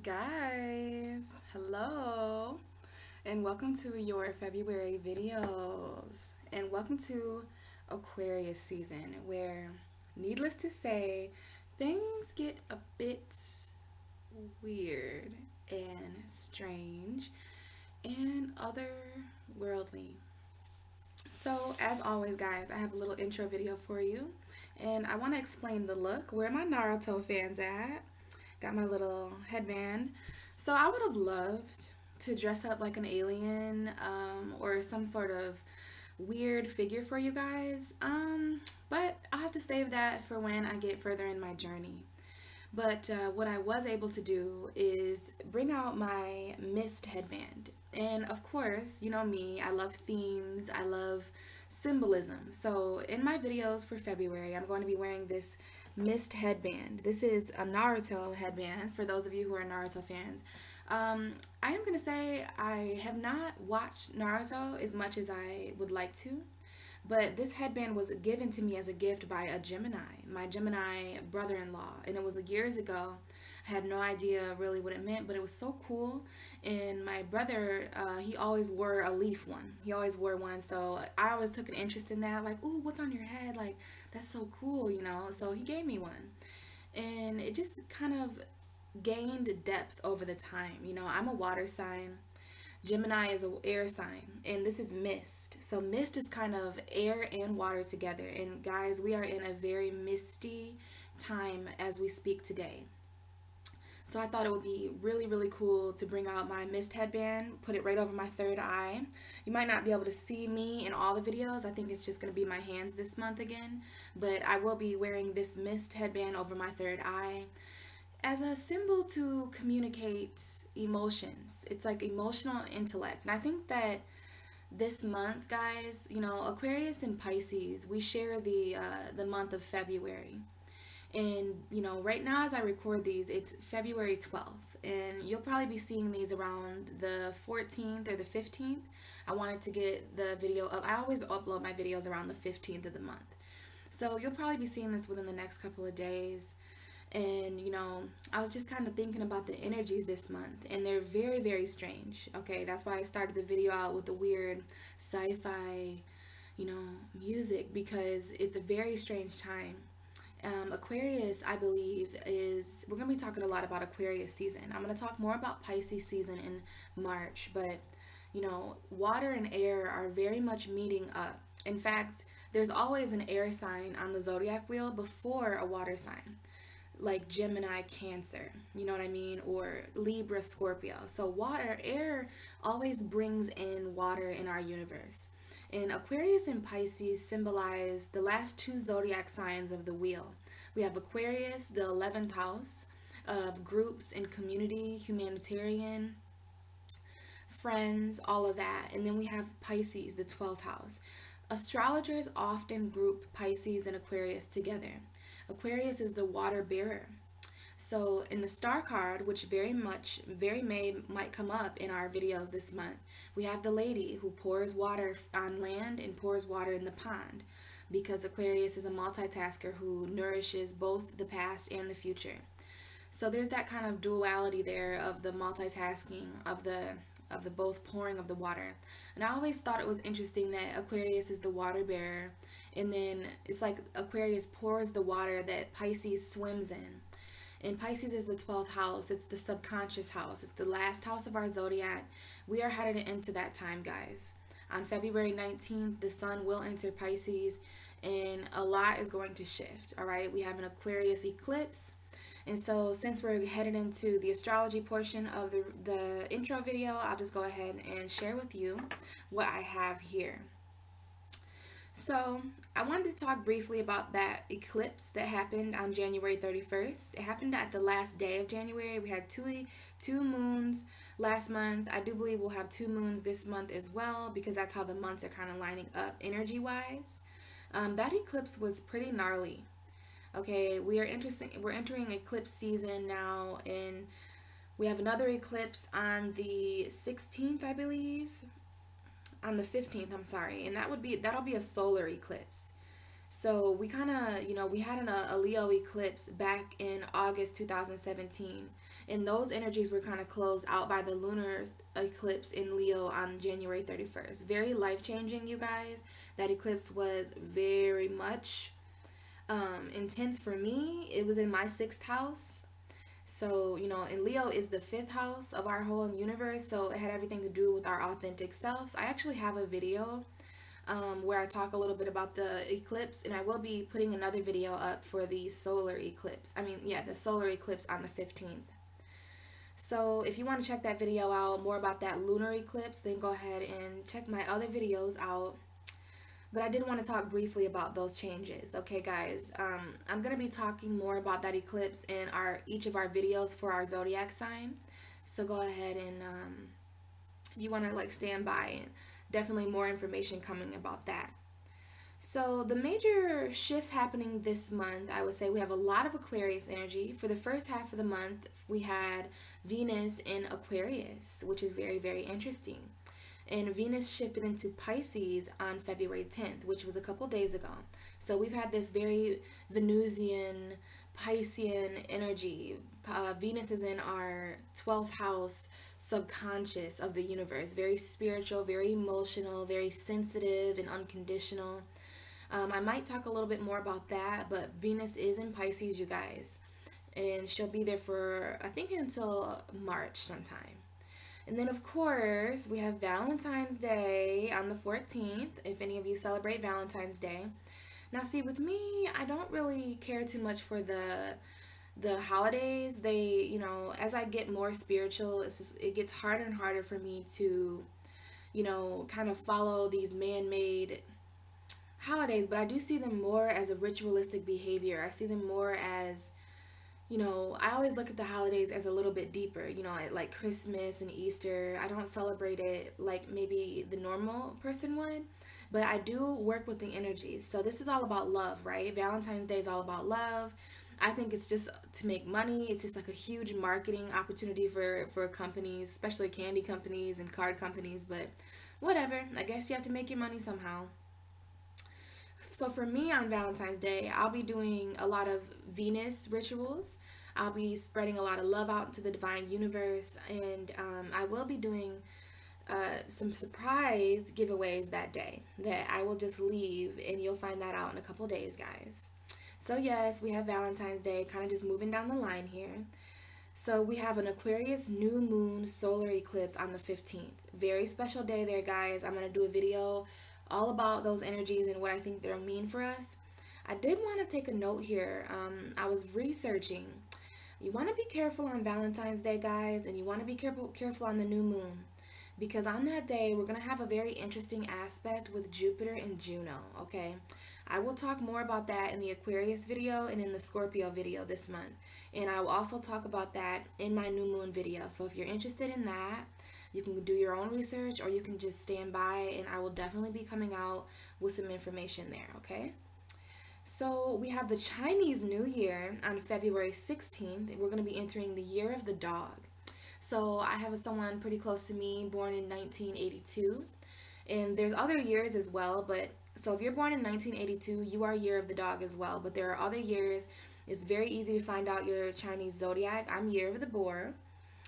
Guys, hello, and welcome to your February videos, and welcome to Aquarius season, where, needless to say, things get a bit weird and strange and otherworldly. So, as always, guys, I have a little intro video for you, and I want to explain the look. Where my Naruto fans at? Got my little headband. So, I would have loved to dress up like an alien or some sort of weird figure for you guys, but I'll have to save that for when I get further in my journey. But what I was able to do is bring out my mist headband. And of course, you know me, I love themes, I love symbolism. So in my videos for February, I'm going to be wearing this mist headband. This is a Naruto headband for those of you who are Naruto fans. I am going to say I have not watched Naruto as much as I would like to. But this headband was given to me as a gift by a Gemini, my Gemini brother-in-law. And it was years ago. I had no idea really what it meant, but it was so cool. And my brother, he always wore a leaf one. He always wore one. So I always took an interest in that. Like, ooh, what's on your head? Like, that's so cool, you know. So he gave me one. And it just kind of gained depth over the time. You know, I'm a water sign. Gemini is an air sign, and this is mist. So mist is kind of air and water together. And guys, we are in a very misty time as we speak today. So I thought it would be really, really cool to bring out my mist headband, put it right over my third eye. You might not be able to see me in all the videos. I think it's just going to be my hands this month again. But I will be wearing this mist headband over my third eye as a symbol to communicate emotions. It's like emotional intellect. And I think that this month, guys, you know, Aquarius and Pisces, we share the month of February. And, you know, right now as I record these, it's February 12th. And you'll probably be seeing these around the 14th or the 15th. I wanted to get the video up. I always upload my videos around the 15th of the month. So you'll probably be seeing this within the next couple of days. And, you know, I was just kind of thinking about the energies this month, and they're very, very strange. Okay, that's why I started the video out with the weird sci-fi, you know, music, because it's a very strange time. Aquarius, I believe, we're going to be talking a lot about Aquarius season. I'm going to talk more about Pisces season in March, but, you know, water and air are very much meeting up. In fact, there's always an air sign on the zodiac wheel before a water sign, like Gemini, Cancer, you know what I mean, or Libra, Scorpio. So air always brings in water in our universe. And Aquarius and Pisces symbolize the last two zodiac signs of the wheel. We have Aquarius, the 11th house of groups and community, humanitarian, friends, all of that. And then we have Pisces, the 12th house. Astrologers often group Pisces and Aquarius together. Aquarius is the water bearer. So in the star card, which might come up in our videos this month, we have the lady who pours water on land and pours water in the pond, because Aquarius is a multitasker who nourishes both the past and the future. So there's that kind of duality there of the multitasking, of the both pouring of the water. And I always thought it was interesting that Aquarius is the water bearer, and then it's like Aquarius pours the water that Pisces swims in. And Pisces is the 12th house. It's the subconscious house. It's the last house of our zodiac. We are headed into that time, guys. On February 19th, the sun will enter Pisces, and a lot is going to shift, all right? We have an Aquarius eclipse. And so since we're headed into the astrology portion of the intro video, I'll just go ahead and share with you what I have here. So I wanted to talk briefly about that eclipse that happened on January 31st. It happened at the last day of January. We had two moons last month. I do believe we'll have two moons this month as well, because that's how the months are kind of lining up energy-wise. That eclipse was pretty gnarly. Okay, we're entering eclipse season now, and we have another eclipse on the 16th, I believe. On the 15th, I'm sorry, and that'll be a solar eclipse. So we kind of, we had a Leo eclipse back in August 2017. And those energies were kind of closed out by the lunar eclipse in Leo on January 31st. Very life-changing, you guys. That eclipse was very much intense for me. It was in my 6th house. So, and Leo is the 5th house of our whole universe. So it had everything to do with our authentic selves. I actually have a video where I talk a little bit about the eclipse, and I will be putting another video up for the solar eclipse. The solar eclipse on the 15th. So if you want to check that video out, more about that lunar eclipse, then go ahead and check my other videos out. But I did want to talk briefly about those changes. Okay, guys, I'm going to be talking more about that eclipse in each of our videos for our zodiac sign. So go ahead and if you want to stand by, and definitely more information coming about that. So the major shifts happening this month, I would say we have a lot of Aquarius energy. For the first half of the month, we had Venus in Aquarius, which is very, very interesting. And Venus shifted into Pisces on February 10th, which was a couple days ago. So we've had this very Venusian, Piscean energy. Venus is in our 12th house subconscious of the universe. Very spiritual, very emotional, very sensitive and unconditional. I might talk a little bit more about that, but Venus is in Pisces, you guys. And she'll be there for, I think, until March sometime. And then, of course, we have Valentine's Day on the 14th, if any of you celebrate Valentine's Day. Now, see, with me, I don't really care too much for the holidays. They, as I get more spiritual, it gets harder and harder for me to, kind of follow these man-made holidays. But I do see them more as a ritualistic behavior. I see them more as, I always look at the holidays as a little bit deeper, like Christmas and Easter. I don't celebrate it like maybe the normal person would, but I do work with the energies. So this is all about love, right? Valentine's Day is all about love. I think it's just to make money. It's just like a huge marketing opportunity for companies, especially candy companies and card companies, but whatever. I guess you have to make your money somehow. So for me on Valentine's Day, I'll be doing a lot of Venus rituals. I'll be spreading a lot of love out into the divine universe, and I will be doing some surprise giveaways that day that I will just leave, and you'll find that out in a couple days, guys. So yes, we have Valentine's Day, kind of just moving down the line here. So we have an Aquarius new moon solar eclipse on the 15th. Very special day there, guys. I'm going to do a video all about those energies and what I think they'll mean for us. I did want to take a note here. I was researching. You want to be careful on Valentine's Day, guys, and you want to be careful on the new moon, because on that day we're going to have a very interesting aspect with Jupiter and Juno, okay? I will talk more about that in the Aquarius video and in the Scorpio video this month, and I will also talk about that in my new moon video. So if you're interested in that, you can do your own research, or you can just stand by, and I will definitely be coming out with some information there, okay? So we have the Chinese New Year on February 16th. We're going to be entering the year of the dog. So I have someone pretty close to me born in 1982, and there's other years as well, but so if you're born in 1982, you are year of the dog as well, but there are other years. It's very easy to find out your Chinese zodiac. I'm year of the boar.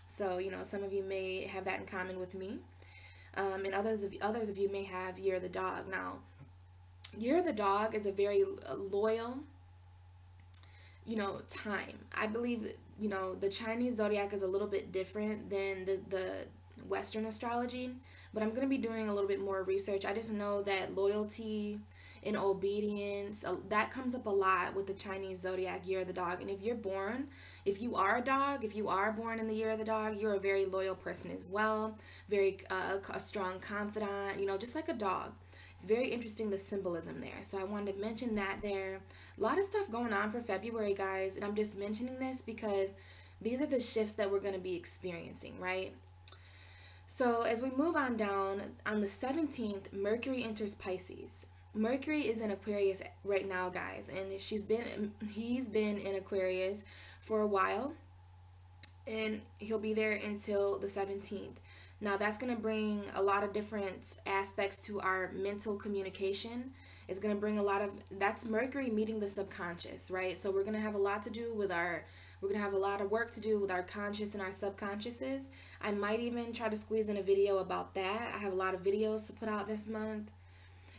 So, some of you may have that in common with me. And others of you may have year of the dog. Now, year of the dog is a very loyal, time. I believe, the Chinese zodiac is a little bit different than the Western astrology, but I'm going to be doing a little bit more research. I just know that loyalty and obedience, that comes up a lot with the Chinese zodiac year of the dog. And if you are a dog, if you are born in the year of the dog, you're a very loyal person as well, very a strong confidant, just like a dog. It's very interesting, the symbolism there. So I wanted to mention that there. A lot of stuff going on for February, guys, and I'm just mentioning this because these are the shifts that we're going to be experiencing, right? So as we move on down, on the 17th, Mercury enters Pisces. Mercury is in Aquarius right now, guys, and he's been in Aquarius for a while, and he'll be there until the 17th. Now, that's going to bring a lot of different aspects to our mental communication. It's going to bring a lot of, that's Mercury meeting the subconscious, right? So we're going to have a lot to do with we're going to have a lot of work to do with our conscious and our subconsciouses. I might even try to squeeze in a video about that. I have a lot of videos to put out this month.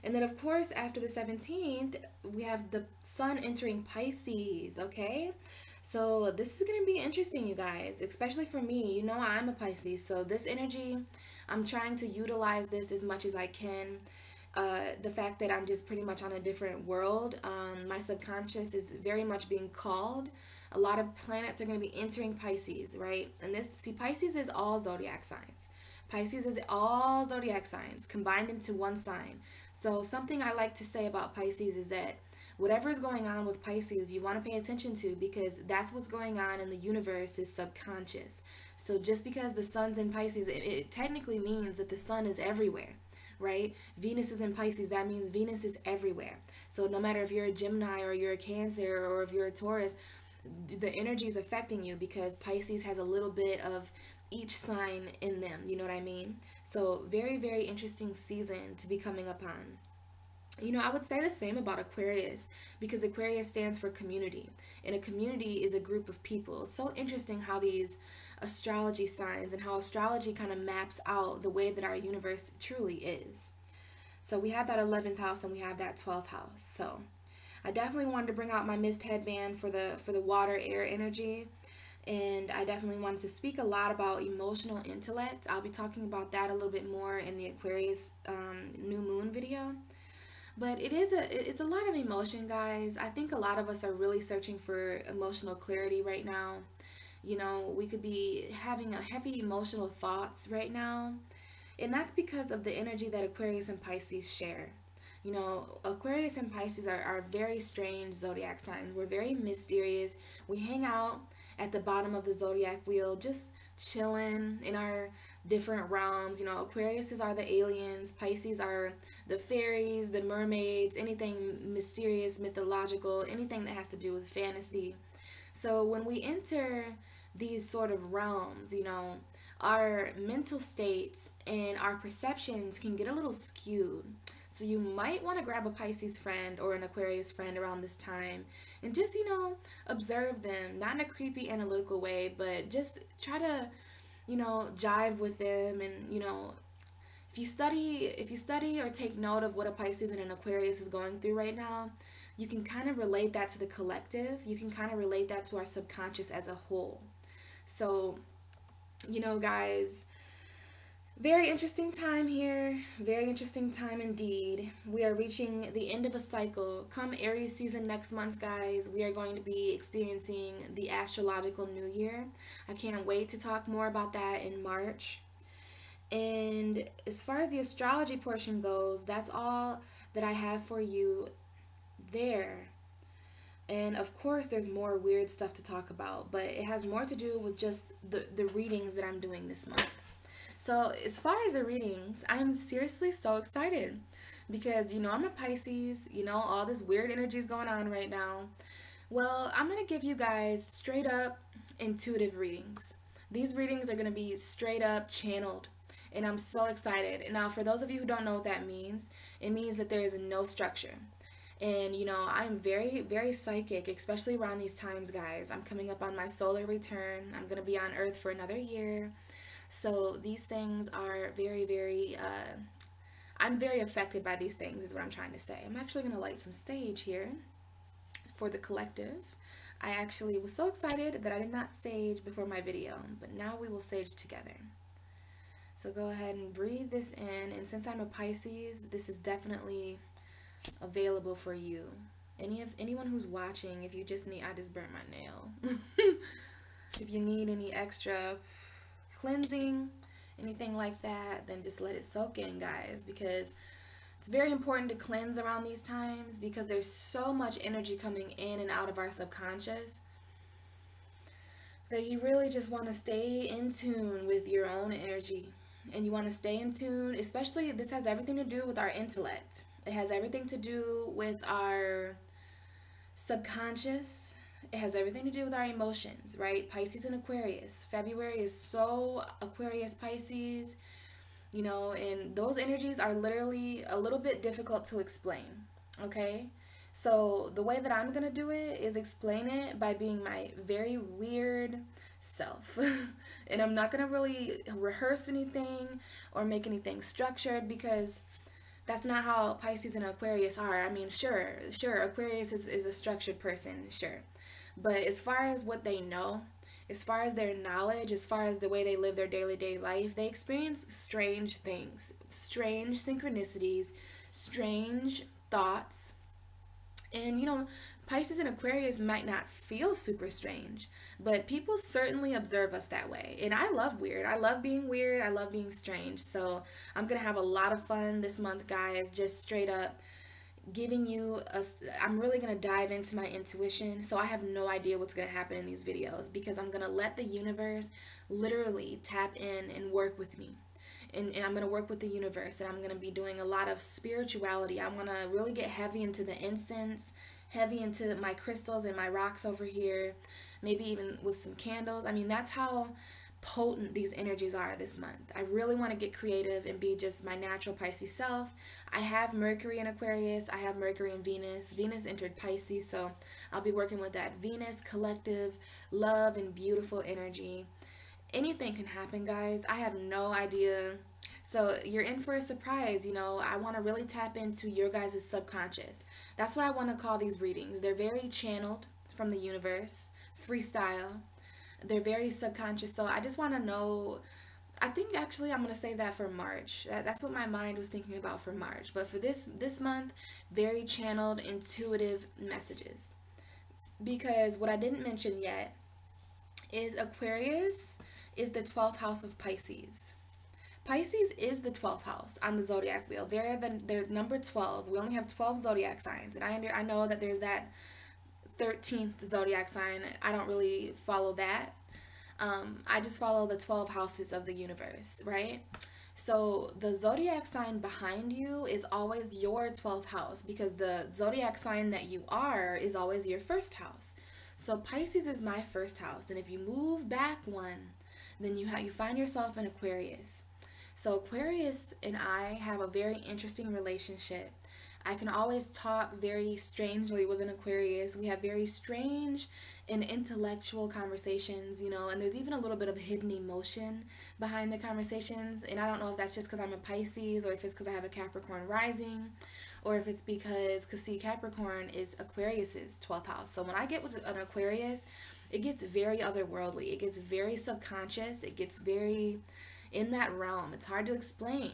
And then, of course, after the 17th, we have the sun entering Pisces, okay? So this is going to be interesting, you guys, especially for me. You know, I'm a Pisces, so this energy, I'm trying to utilize this as much as I can. The fact that I'm just pretty much on a different world, my subconscious is very much being called. A lot of planets are going to be entering Pisces, right? And this, see, Pisces is all zodiac signs. Pisces is all zodiac signs combined into one sign. So something I like to say about Pisces is that whatever is going on with Pisces, you want to pay attention to, because that's what's going on in the universe is subconscious. So just because the sun's in Pisces, it technically means that the sun is everywhere, right? Venus is in Pisces, that means Venus is everywhere. So no matter if you're a Gemini or you're a Cancer or if you're a Taurus, the energy is affecting you because Pisces has a little bit of each sign in them, you know what I mean? So very, very interesting season to be coming up on. You know, I would say the same about Aquarius, because Aquarius stands for community, and a community is a group of people. It's so interesting how these astrology signs and how astrology kind of maps out the way that our universe truly is. So we have that 11th house and we have that 12th house. So I definitely wanted to bring out my mist headband for the water air energy. And I definitely wanted to speak a lot about emotional intellect. I'll be talking about that a little bit more in the Aquarius new moon video. But it's a lot of emotion, guys. I think a lot of us are really searching for emotional clarity right now. You know, we could be having a heavy emotional thoughts right now. And that's because of the energy that Aquarius and Pisces share. You know, Aquarius and Pisces are very strange zodiac signs. We're very mysterious. We hang out at the bottom of the zodiac wheel, just chilling in our different realms. You know, Aquarius are the aliens, Pisces are the fairies, the mermaids, anything mysterious, mythological, anything that has to do with fantasy. So when we enter these sort of realms, you know, our mental states and our perceptions can get a little skewed. So you might want to grab a Pisces friend or an Aquarius friend around this time and just, you know, observe them, not in a creepy analytical way, but just try to, you know, jive with them. And, you know, if you study or take note of what a Pisces and an Aquarius is going through right now, you can kind of relate that to the collective. You can kind of relate that to our subconscious as a whole. So, you know, guys, very interesting time here. Very interesting time indeed. We are reaching the end of a cycle. Come Aries season next month, guys, we are going to be experiencing the astrological new year. I can't wait to talk more about that in March. And as far as the astrology portion goes, that's all that I have for you there. And of course, there's more weird stuff to talk about, but it has more to do with just the readings that I'm doing this month. So as far as the readings, I'm seriously so excited because, you know, I'm a Pisces, you know, all this weird energy is going on right now. Well, I'm going to give you guys straight up intuitive readings. These readings are going to be straight up channeled, and I'm so excited. And now, for those of you who don't know what that means, it means that there is no structure. And, you know, I'm very, very psychic, especially around these times, guys. I'm coming up on my solar return. I'm going to be on Earth for another year. So these things are very, very, I'm very affected by these things is what I'm trying to say. I'm actually going to light some sage here for the collective. I actually was so excited that I did not sage before my video, but now we will sage together. So go ahead and breathe this in. And since I'm a Pisces, this is definitely available for you. Anyone who's watching, if you just need, I just burnt my nail. If you need any extra cleansing, anything like that, then just let it soak in, guys, because it's very important to cleanse around these times because there's so much energy coming in and out of our subconscious that you really just want to stay in tune with your own energy. And you want to stay in tune, especially this has everything to do with our intellect. It has everything to do with our subconscious. it has everything to do with our emotions, right? Pisces and Aquarius. February is so Aquarius, Pisces, you know, and those energies are literally a little bit difficult to explain, okay? So the way that I'm gonna do it is explain it by being my very weird self. And I'm not gonna really rehearse anything or make anything structured, because that's not how Pisces and Aquarius are. I mean, sure, Aquarius is a structured person, sure. But as far as what they know, as far as their knowledge, as far as the way they live their daily day life, they experience strange things, strange synchronicities, strange thoughts. And you know, Pisces and Aquarius might not feel super strange, but people certainly observe us that way. And I love weird. I love being weird. I love being strange. So I'm going to have a lot of fun this month, guys, just straight up giving you a, I'm really going to dive into my intuition. So I have no idea what's going to happen in these videos, because I'm going to let the universe literally tap in and work with me. And I'm going to work with the universe, and I'm going to be doing a lot of spirituality. I want to really get heavy into the incense, heavy into my crystals and my rocks over here, maybe even with some candles. I mean, that's how potent these energies are this month. I really want to get creative and be just my natural Pisces self. I have Mercury in Aquarius. I have Mercury in Venus. Venus entered Pisces, so I'll be working with that Venus collective love and beautiful energy. Anything can happen, guys. I have no idea. So you're in for a surprise. You know, I want to really tap into your guys' subconscious. That's what I want to call these readings. They're very channeled from the universe, freestyle. They're very subconscious. So I just want to know. I think actually I'm going to save that for March. That's what my mind was thinking about for March. But for this month, very channeled, intuitive messages. Because what I didn't mention yet is Aquarius is the 12th house of Pisces. Pisces is the 12th house on the zodiac wheel. They're number 12. We only have 12 zodiac signs, and I know that there's that 13th zodiac sign. I don't really follow that. I just follow the 12 houses of the universe, right? So the zodiac sign behind you is always your 12th house, because the zodiac sign that you are is always your first house. So Pisces is my first house, and if you move back one, then you find yourself in Aquarius. So Aquarius and I have a very interesting relationship. I can always talk very strangely with an Aquarius. We have very strange and intellectual conversations, you know, and there's even a little bit of hidden emotion behind the conversations. And I don't know if that's just because I'm a Pisces, or if it's because I have a Capricorn rising, or if it's because see, Capricorn is Aquarius's 12th house. So when I get with an Aquarius, it gets very otherworldly. It gets very subconscious. It gets very in that realm. It's hard to explain.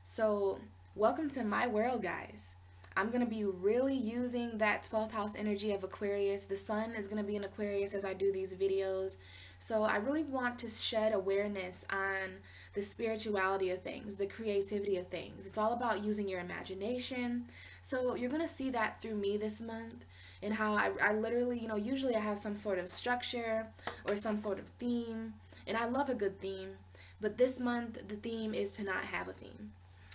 So welcome to my world, guys. I'm going to be really using that 12th house energy of Aquarius. The sun is going to be in Aquarius as I do these videos. So I really want to shed awareness on the spirituality of things, the creativity of things. It's all about using your imagination. So you're going to see that through me this month, and how I literally, you know, usually I have some sort of structure or some sort of theme, and I love a good theme. But this month, the theme is to not have a theme.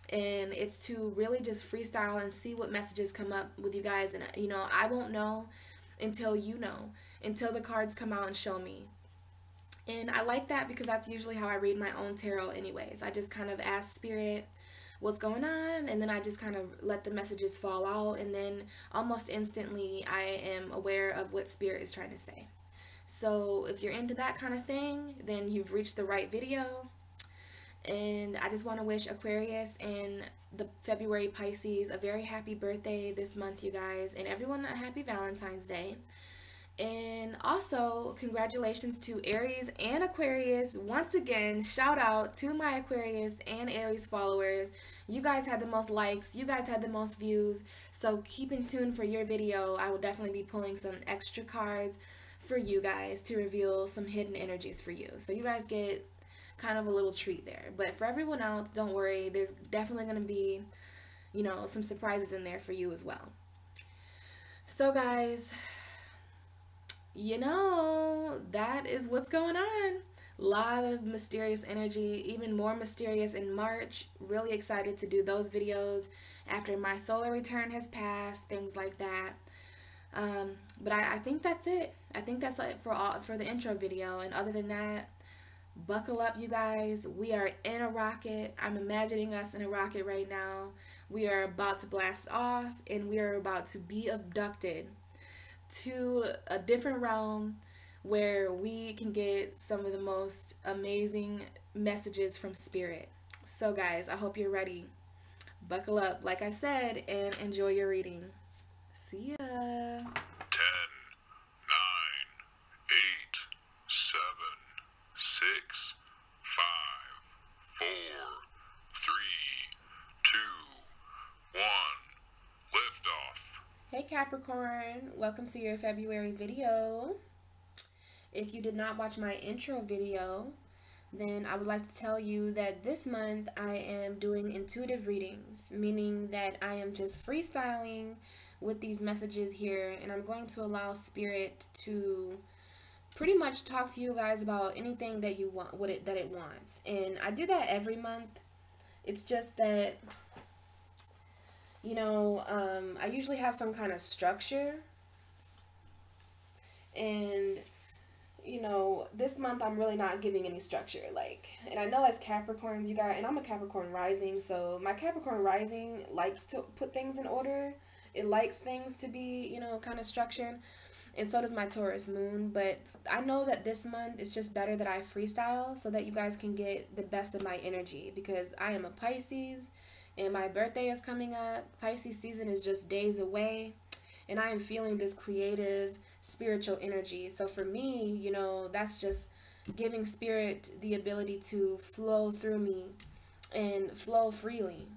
And it's to really just freestyle and see what messages come up with you guys. And, you know, I won't know until you know, until the cards come out and show me. And I like that, because that's usually how I read my own tarot anyways. I just kind of ask Spirit what's going on, and then I just kind of let the messages fall out, and then almost instantly I am aware of what Spirit is trying to say. So if you're into that kind of thing, then you've reached the right video. And I just want to wish Aquarius and the February Pisces a very happy birthday this month, you guys, and everyone a happy Valentine's Day. And also, congratulations to Aries and Aquarius. Once again, shout out to my Aquarius and Aries followers. You guys had the most likes. You guys had the most views. So keep in tune for your video. I will definitely be pulling some extra cards for you guys to reveal some hidden energies for you. So you guys get kind of a little treat there. But for everyone else, don't worry. There's definitely going to be, you know, some surprises in there for you as well. So guys, you know, that is what's going on. A lot of mysterious energy, even more mysterious in March. Really excited to do those videos after my solar return has passed, things like that. But I think that's it. I think that's it for the intro video. And other than that, buckle up, you guys. We are in a rocket. I'm imagining us in a rocket right now. We are about to blast off, and we are about to be abducted to a different realm where we can get some of the most amazing messages from spirit. So, guys, I hope you're ready. Buckle up, like I said, and enjoy your reading. See ya. 10, 9, 8, 7, 6, 5, 4, 3, 2, 1. Lift off. Hey Capricorn, welcome to your February video. If you did not watch my intro video, then I would like to tell you that this month I am doing intuitive readings, meaning that I am just freestyling with these messages here, and I'm going to allow spirit to pretty much talk to you guys about anything that you want, that it wants. And I do that every month. It's just that, you know, I usually have some kind of structure, and you know, this month I'm really not giving any structure. And I know as Capricorns, you guys, and I'm a Capricorn rising, so my Capricorn rising likes to put things in order. It likes things to be, you know, kind of structured. And so does my Taurus moon. But I know that this month it's just better that I freestyle so that you guys can get the best of my energy, because I am a Pisces and my birthday is coming up. Pisces season is just days away, and I am feeling this creative, spiritual energy. So for me, you know, that's just giving spirit the ability to flow through me and flow freely.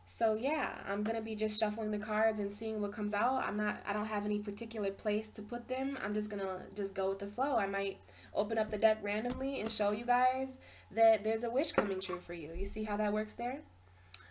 So yeah, I'm going to be just shuffling the cards and seeing what comes out. I don't have any particular place to put them. I'm just going to just go with the flow. I might open up the deck randomly and show you guys that there's a wish coming true for you. You see how that works there?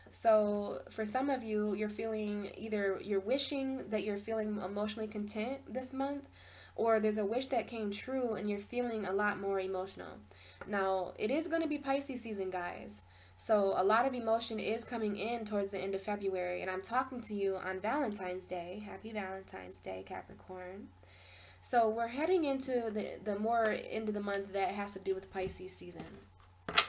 So for some of you, you're feeling either you're wishing that you're feeling emotionally content this month, or there's a wish that came true and you're feeling a lot more emotional. Now, it is going to be Pisces season, guys. So a lot of emotion is coming in towards the end of February, and I'm talking to you on Valentine's Day. Happy Valentine's Day, Capricorn. So we're heading into the more end of the month that has to do with Pisces season.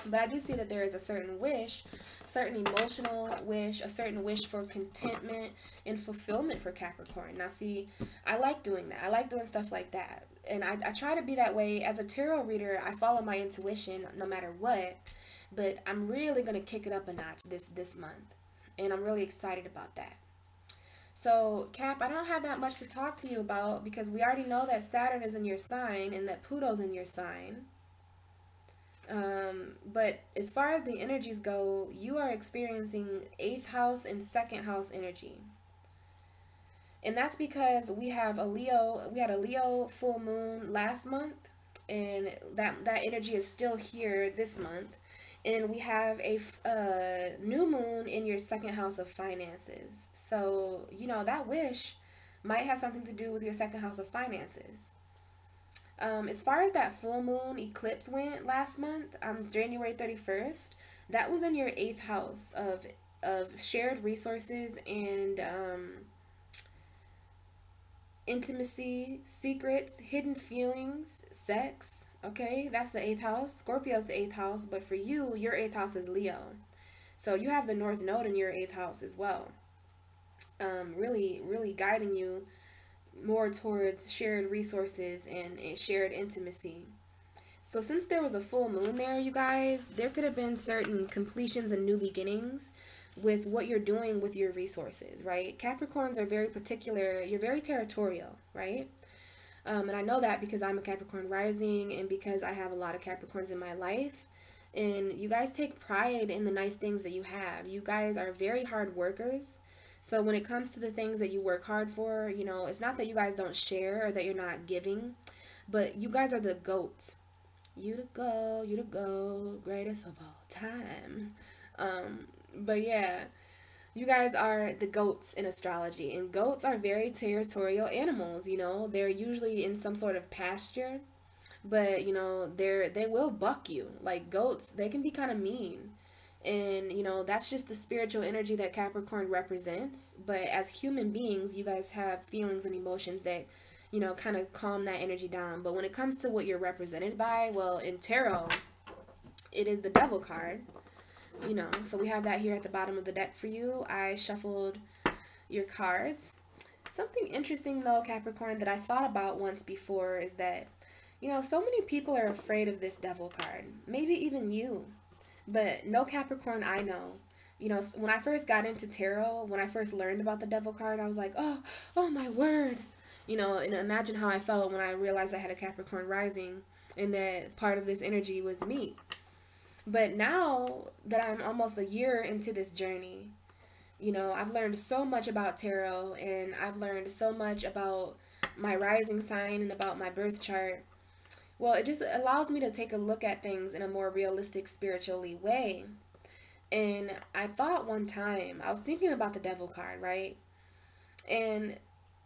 But I do see that there is a certain wish, certain emotional wish, a certain wish for contentment and fulfillment for Capricorn. Now see, I like doing that. I like doing stuff like that. And I try to be that way. As a tarot reader, I follow my intuition no matter what. But I'm really going to kick it up a notch this month. And I'm really excited about that. So, Cap, I don't have that much to talk to you about because we already know that Saturn is in your sign and that Pluto's in your sign. But as far as the energies go, you are experiencing 8th house and 2nd house energy. And that's because we had a Leo full moon last month, and that energy is still here this month. And we have a new moon in your 2nd house of finances. So, you know, that wish might have something to do with your 2nd house of finances. As far as that full moon eclipse went last month, January 31st, that was in your 8th house of shared resources and intimacy, secrets, hidden feelings, sex. Okay, that's the 8th house. Scorpio's the 8th house, but for you, your 8th house is Leo. So you have the North Node in your 8th house as well. Really, really guiding you more towards shared resources and shared intimacy. So since there was a full moon there, you guys, there could have been certain completions and new beginnings with what you're doing with your resources, right? Capricorns are very particular. You're very territorial, right? And I know that because I'm a Capricorn rising and because I have a lot of Capricorns in my life. And you guys take pride in the nice things that you have. You guys are very hard workers. So when it comes to the things that you work hard for, you know, it's not that you guys don't share or that you're not giving, but you guys are the GOAT. You the GOAT, greatest of all time. But yeah, you guys are the goats in astrology, and goats are very territorial animals. You know, they're usually in some sort of pasture, but you know, they will buck you. Like goats, they can be kind of mean. And, that's just the spiritual energy that Capricorn represents. But as human beings, you guys have feelings and emotions that, kind of calm that energy down. But when it comes to what you're represented by, well, in tarot, it is the Devil card. So we have that here at the bottom of the deck for you. I shuffled your cards. Something interesting, though, Capricorn, that I thought about once before is that, so many people are afraid of this Devil card. Maybe even you. But no Capricorn I know. When I first got into tarot, when I first learned about the Devil card, I was like, oh my word. And imagine how I felt when I realized I had a Capricorn rising and that part of this energy was me. But now that I'm almost a year into this journey, I've learned so much about tarot, and I've learned so much about my rising sign and about my birth chart. Well, it just allows me to take a look at things in a more realistic, spiritually way. And I thought one time, I was thinking about the Devil card, right? And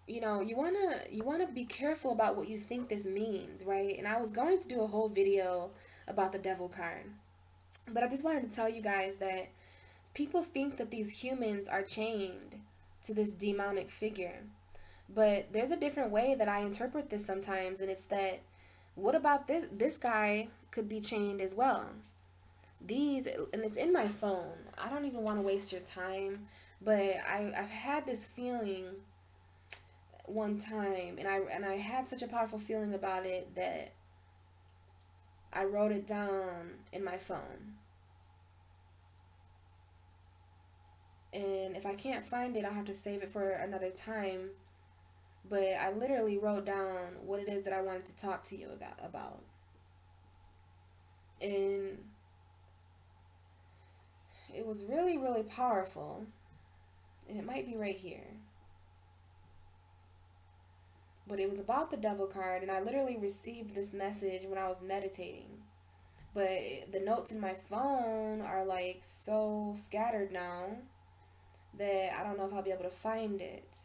you wanna be careful about what you think this means, right? And I was going to do a whole video about the Devil card. But I just wanted to tell you guys that people think that these humans are chained to this demonic figure. But there's a different way that I interpret this sometimes, and it's that, what about this guy could be chained as well. And it's in my phone. I don't even want to waste your time, but I've had this feeling one time, and I had such a powerful feeling about it that I wrote it down in my phone. And if I can't find it, I'll have to save it for another time. But I literally wrote down what it is that I wanted to talk to you about. And it was really, really powerful. And it might be right here. But it was about the Devil card, and I literally received this message when I was meditating. But the notes in my phone are like so scattered now that I don't know if I'll be able to find it.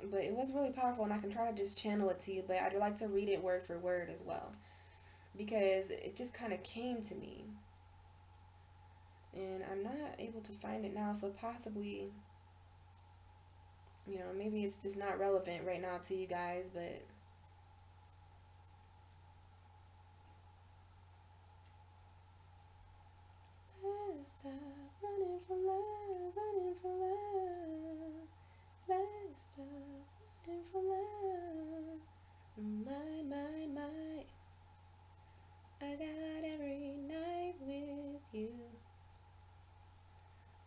But it was really powerful, and I can try to just channel it to you, but I'd like to read it word for word as well, because it just kind of came to me. And I'm not able to find it now, so possibly, maybe it's just not relevant right now to you guys, but let's stop running from love, running from love. Let's stop running from love. My, I got every night with you.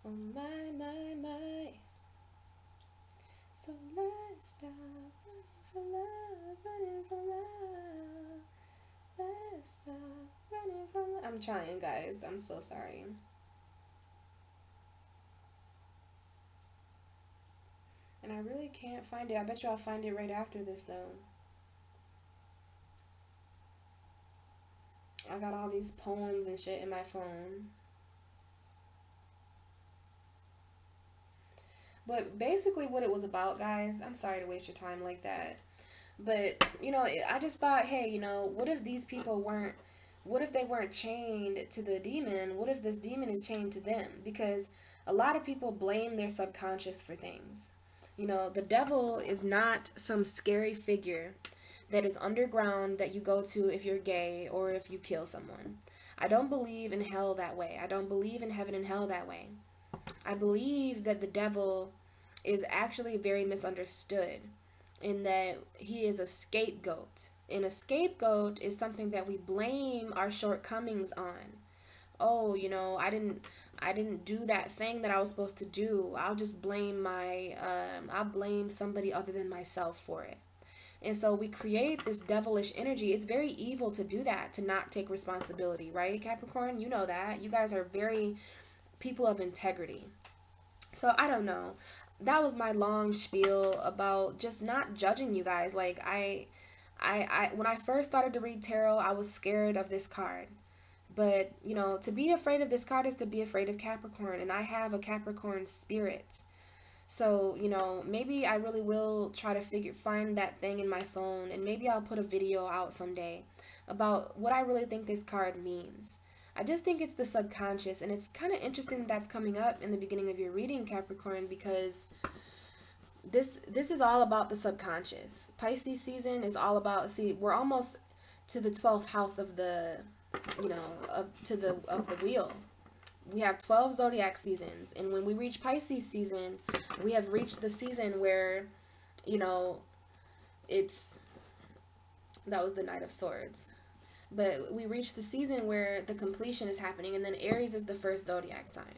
Oh my. So let's stop running from love, running from love. Let's stop running from love. I'm trying, guys. I'm so sorry. And I really can't find it. I bet you I'll find it right after this, though. I got all these poems and shit in my phone. But basically what it was about, guys, I'm sorry to waste your time like that. But, I just thought, hey, what if these people what if they weren't chained to the demon? What if this demon is chained to them? Because a lot of people blame their subconscious for things. The devil is not some scary figure that is underground that you go to if you're gay or if you kill someone. I don't believe in hell that way. I don't believe in heaven and hell that way. I believe that the devil is actually very misunderstood in that he is a scapegoat. And a scapegoat is something that we blame our shortcomings on. Oh, I didn't do that thing that I was supposed to do. I'll just blame I'll blame somebody other than myself for it. And so we create this devilish energy. It's very evil to do that, to not take responsibility, right, Capricorn? You know that. You guys are very people of integrity. So I don't know. That was my long spiel about just not judging you guys. Like I when I first started to read tarot, I was scared of this card. But, to be afraid of this card is to be afraid of Capricorn, and I have a Capricorn spirit. So, maybe I really will try to find that thing in my phone, and maybe I'll put a video out someday about what I really think this card means. I just think it's the subconscious, and it's kind of interesting that's coming up in the beginning of your reading, Capricorn, because this is all about the subconscious. Pisces season is all about, see, we're almost to the 12th house of the, of the wheel. We have 12 zodiac seasons, and when we reach Pisces season, we have reached the season where, that was the Knight of Swords. But we reach the season where the completion is happening, and then Aries is the first zodiac sign.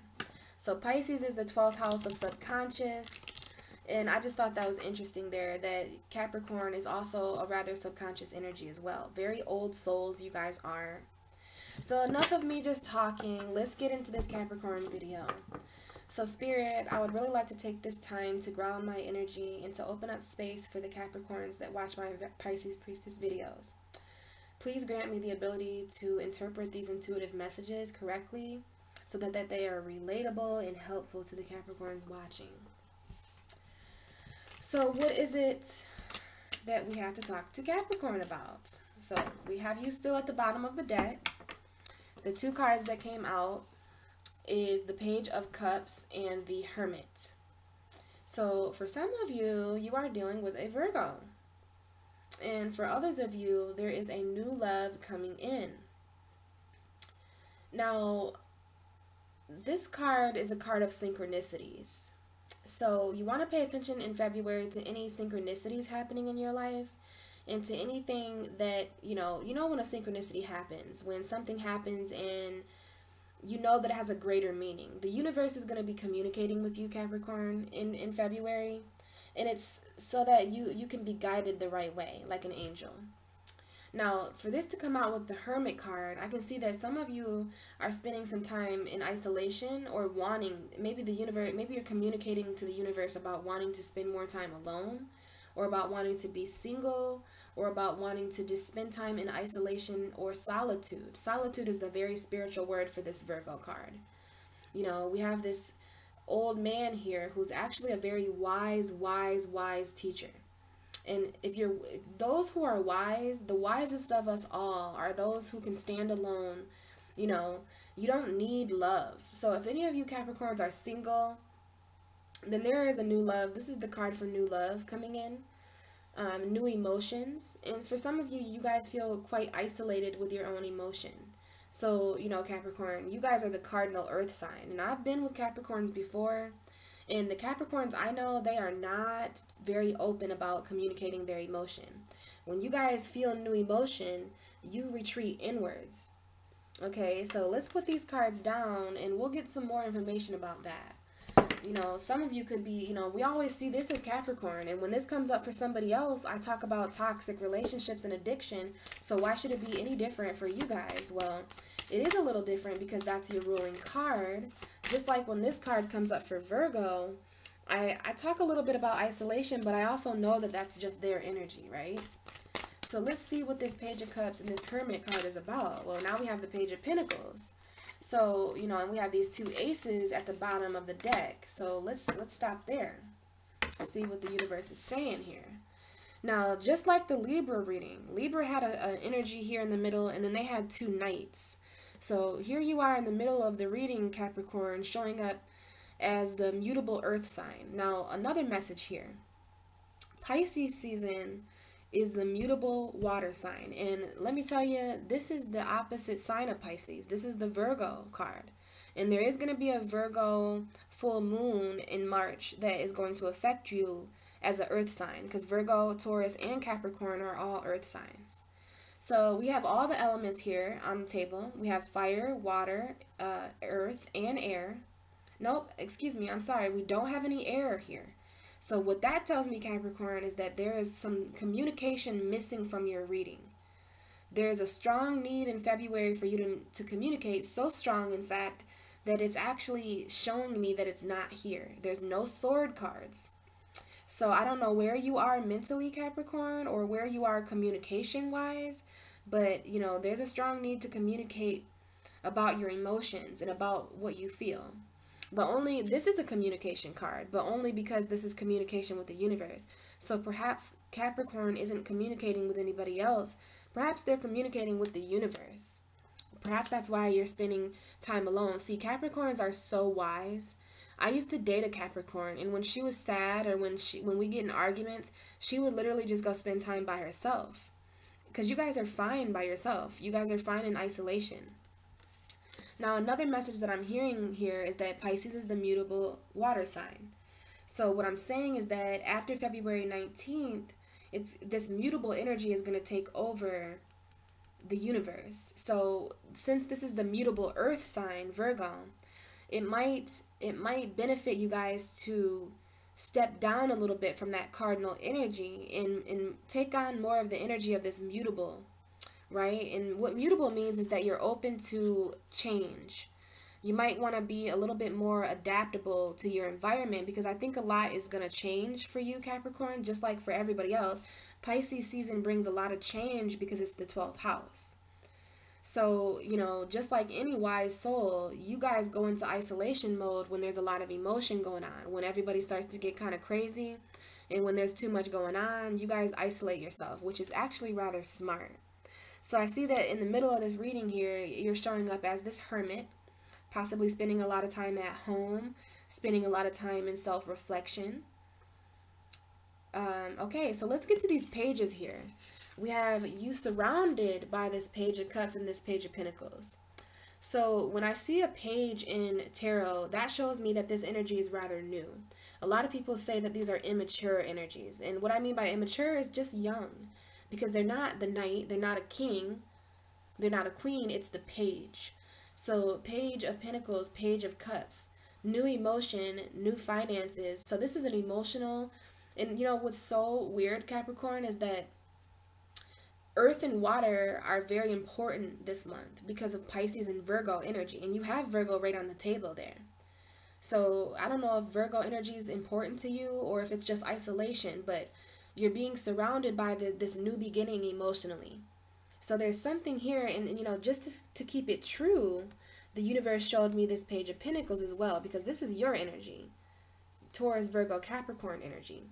So Pisces is the 12th house of subconscious, and I just thought that was interesting there, that Capricorn is also a rather subconscious energy as well. Very old souls you guys are. So enough of me just talking. Let's get into this Capricorn video. So Spirit, I would really like to take this time to ground my energy and to open up space for the Capricorns that watch my Pisces Priestess videos. Please grant me the ability to interpret these intuitive messages correctly so that they are relatable and helpful to the Capricorns watching. So what is it that we have to talk to Capricorn about? So we have you still at the bottom of the deck. The two cards that came out is the Page of Cups and the Hermit. So for some of you, you are dealing with a Virgo. And for others of you, there is a new love coming in. Now, this card is a card of synchronicities. So you want to pay attention in February to any synchronicities happening in your life, and to anything that, when a synchronicity happens, when something happens and you know that it has a greater meaning. The universe is going to be communicating with you, Capricorn, in February, and it's so that you can be guided the right way, like an angel. Now, for this to come out with the Hermit card, I can see that some of you are spending some time in isolation or wanting, maybe you're communicating to the universe about wanting to spend more time alone, or about wanting to be single, or about wanting to just spend time in isolation or solitude. Solitude is the very spiritual word for this Virgo card. We have this old man here who's actually a very wise teacher. And those who are wise, the wisest of us all are those who can stand alone. You don't need love. So if any of you Capricorns are single, then there is a new love. This is the card for new love coming in. New emotions. And for some of you, you guys feel quite isolated with your own emotion. So, Capricorn, you guys are the cardinal earth sign. And I've been with Capricorns before. And the Capricorns, I know they are not very open about communicating their emotion. When you guys feel new emotion, you retreat inwards. Okay, so let's put these cards down and we'll get some more information about that. Some of you could be, we always see this as Capricorn, and when this comes up for somebody else, I talk about toxic relationships and addiction, so why should it be any different for you guys? Well, it is a little different because that's your ruling card. Just like when this card comes up for Virgo, I talk a little bit about isolation, but I also know that that's just their energy, right? So let's see what this Page of Cups and this Hermit card is about. Well, now we have the Page of Pentacles. So, and we have these two aces at the bottom of the deck. So let's stop there. See what the universe is saying here. Now, just like the Libra reading, Libra had an energy here in the middle, and then they had two knights. So here you are in the middle of the reading, Capricorn, showing up as the mutable earth sign. Now, another message here. Pisces season is the mutable water sign. And let me tell you, this is the opposite sign of Pisces. This is the Virgo card. And there is going to be a Virgo full moon in March that is going to affect you as an earth sign, because Virgo, Taurus, and Capricorn are all earth signs. So we have all the elements here on the table. We have fire, water, earth, and air. Nope, excuse me, I'm sorry. We don't have any air here. So what that tells me, Capricorn, is that there is some communication missing from your reading. There's a strong need in February for you to communicate, so strong, in fact, that it's actually showing me that it's not here. There's no sword cards. So I don't know where you are mentally, Capricorn, or where you are communication-wise, but, there's a strong need to communicate about your emotions and about what you feel. But only, this is a communication card, but only because this is communication with the universe. So perhaps Capricorn isn't communicating with anybody else. Perhaps they're communicating with the universe. Perhaps that's why you're spending time alone. See, Capricorns are so wise. I used to date a Capricorn, and when she was sad or when we get in arguments, she would literally just go spend time by herself. Because you guys are fine by yourself. You guys are fine in isolation. Now, another message that I'm hearing here is that Pisces is the mutable water sign. So what I'm saying is that after February 19th, this mutable energy is going to take over the universe. So since this is the mutable earth sign, Virgo, it might benefit you guys to step down a little bit from that cardinal energy and take on more of the energy of this mutable, right? And what mutable means is that you're open to change. You might want to be a little bit more adaptable to your environment, because I think a lot is going to change for you, Capricorn, just like for everybody else. Pisces season brings a lot of change because it's the 12th house. So, you know, just like any wise soul, you guys go into isolation mode when there's a lot of emotion going on, when everybody starts to get kind of crazy, and when there's too much going on, you guys isolate yourself, which is actually rather smart. So I see that in the middle of this reading here, you're showing up as this hermit, possibly spending a lot of time at home, spending a lot of time in self-reflection. Okay, so let's get to these pages here. We have you surrounded by this Page of Cups and this Page of Pentacles. So when I see a page in tarot, that shows me that this energy is rather new. A lot of people say that these are immature energies. And what I mean by immature is just young. Because they're not the knight, they're not a king, they're not a queen, it's the page. So Page of Pentacles, Page of Cups, new emotion, new finances. So this is an emotional, and you know what's so weird, Capricorn, is that Earth and water are very important this month because of Pisces and Virgo energy. And you have Virgo right on the table there. So I don't know if Virgo energy is important to you or if it's just isolation, but you're being surrounded by this new beginning emotionally. So there's something here, and you know, just to keep it true, the universe showed me this Page of Pentacles as well, because this is your energy, Taurus, Virgo, Capricorn energy.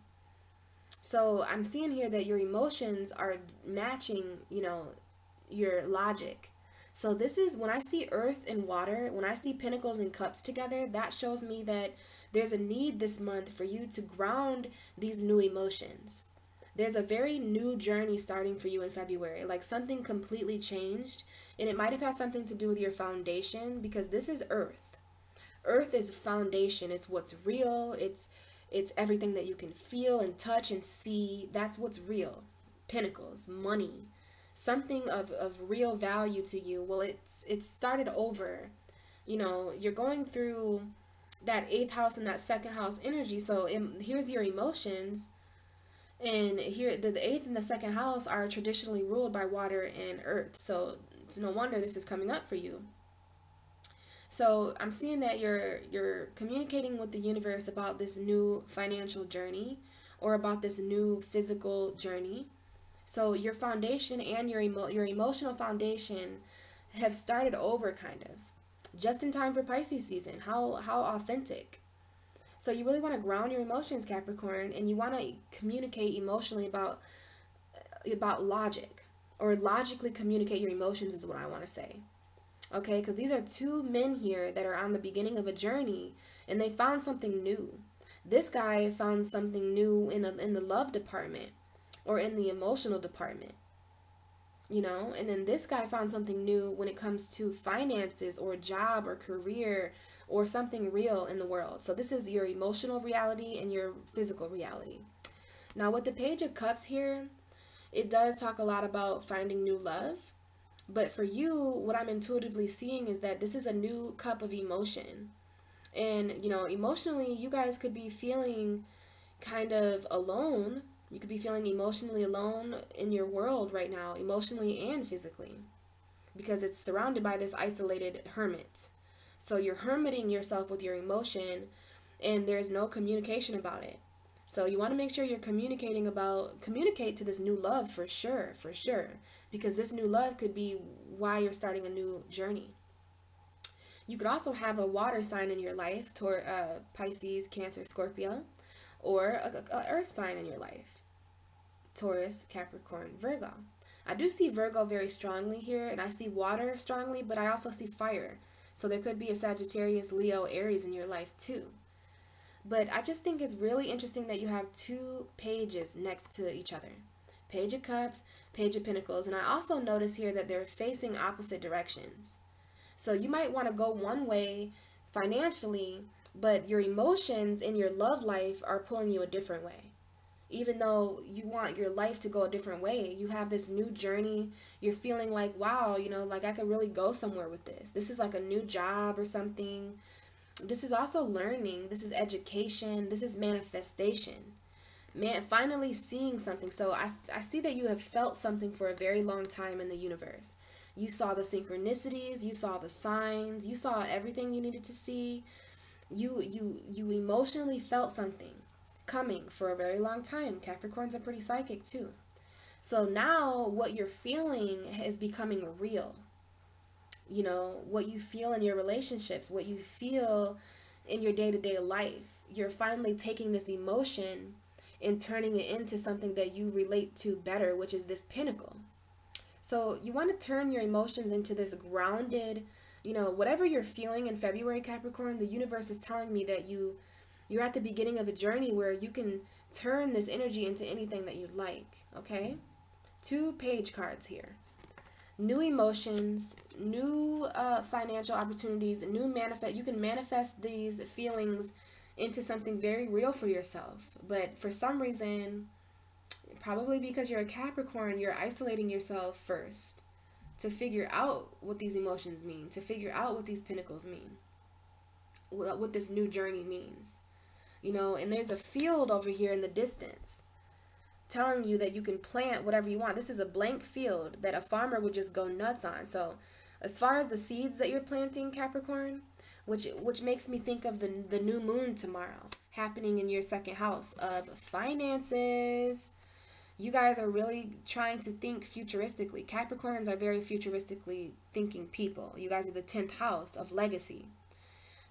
So I'm seeing here that your emotions are matching, you know, your logic. So this is, when I see earth and water, when I see pentacles and cups together, that shows me that there's a need this month for you to ground these new emotions. There's a very new journey starting for you in February, like something completely changed, and it might have had something to do with your foundation, because this is earth. Earth is foundation. It's what's real. It's everything that you can feel and touch and see. That's what's real. Pentacles, money, something of real value to you. Well, it's started over. You know, you're going through that 8th house and that 2nd house energy. So here's your emotions. And here, the 8th and the 2nd house are traditionally ruled by water and earth. So it's no wonder this is coming up for you. So I'm seeing that you're communicating with the universe about this new financial journey or about this new physical journey. So your foundation and your emotional foundation have started over, kind of, just in time for Pisces season. How authentic. So you really want to ground your emotions, Capricorn, and you want to communicate emotionally about logic, or logically communicate your emotions is what I want to say. Okay, because these are two men here that are on the beginning of a journey, and they found something new. This guy found something new in the love department or in the emotional department, you know, and then this guy found something new when it comes to finances or job or career or something real in the world. So this is your emotional reality and your physical reality. Now with the Page of Cups here, it does talk a lot about finding new love. But for you, what I'm intuitively seeing is that this is a new cup of emotion. And, you know, emotionally, you guys could be feeling kind of alone. You could be feeling emotionally alone in your world right now, emotionally and physically, because it's surrounded by this isolated hermit. So you're hermiting yourself with your emotion, and there's no communication about it. So you want to make sure you're communicate to this new love for sure, because this new love could be why you're starting a new journey. You could also have a water sign in your life, Pisces, Cancer, Scorpio, or a earth sign in your life, Taurus, Capricorn, Virgo. I do see Virgo very strongly here, and I see water strongly, but I also see fire. So there could be a Sagittarius, Leo, Aries in your life too. But I just think it's really interesting that you have two pages next to each other. Page of Cups, Page of Pentacles. And I also notice here that they're facing opposite directions. So you might want to go one way financially, but your emotions in your love life are pulling you a different way. Even though you want your life to go a different way, you have this new journey. You're feeling like, wow, like I could really go somewhere with this. This is like a new job or something. This is also learning. This is education. This is manifestation. Man, finally seeing something. So I see that you have felt something for a very long time in the universe. You saw the synchronicities, you saw the signs, you saw everything you needed to see. You emotionally felt something coming for a very long time. Capricorns are pretty psychic too. So now what you're feeling is becoming real. What you feel in your relationships, what you feel in your day-to-day life. You're finally taking this emotion and turning it into something that you relate to better, which is this pinnacle. So you want to turn your emotions into this grounded, whatever you're feeling in February, Capricorn, the universe is telling me that you're at the beginning of a journey where you can turn this energy into anything that you'd like, okay? 2 page cards here. New emotions, new financial opportunities, you can manifest these feelings into something very real for yourself. But for some reason, probably because you're a Capricorn, you're isolating yourself first to figure out what these emotions mean, to figure out what these pinnacles mean, what this new journey means. And there's a field over here in the distance telling you that you can plant whatever you want. This is a blank field that a farmer would just go nuts on. So as far as the seeds that you're planting, Capricorn, which makes me think of the new moon tomorrow happening in your second house of finances. You guys are really trying to think futuristically. Capricorns are very futuristically thinking people. You guys are the 10th house of legacy.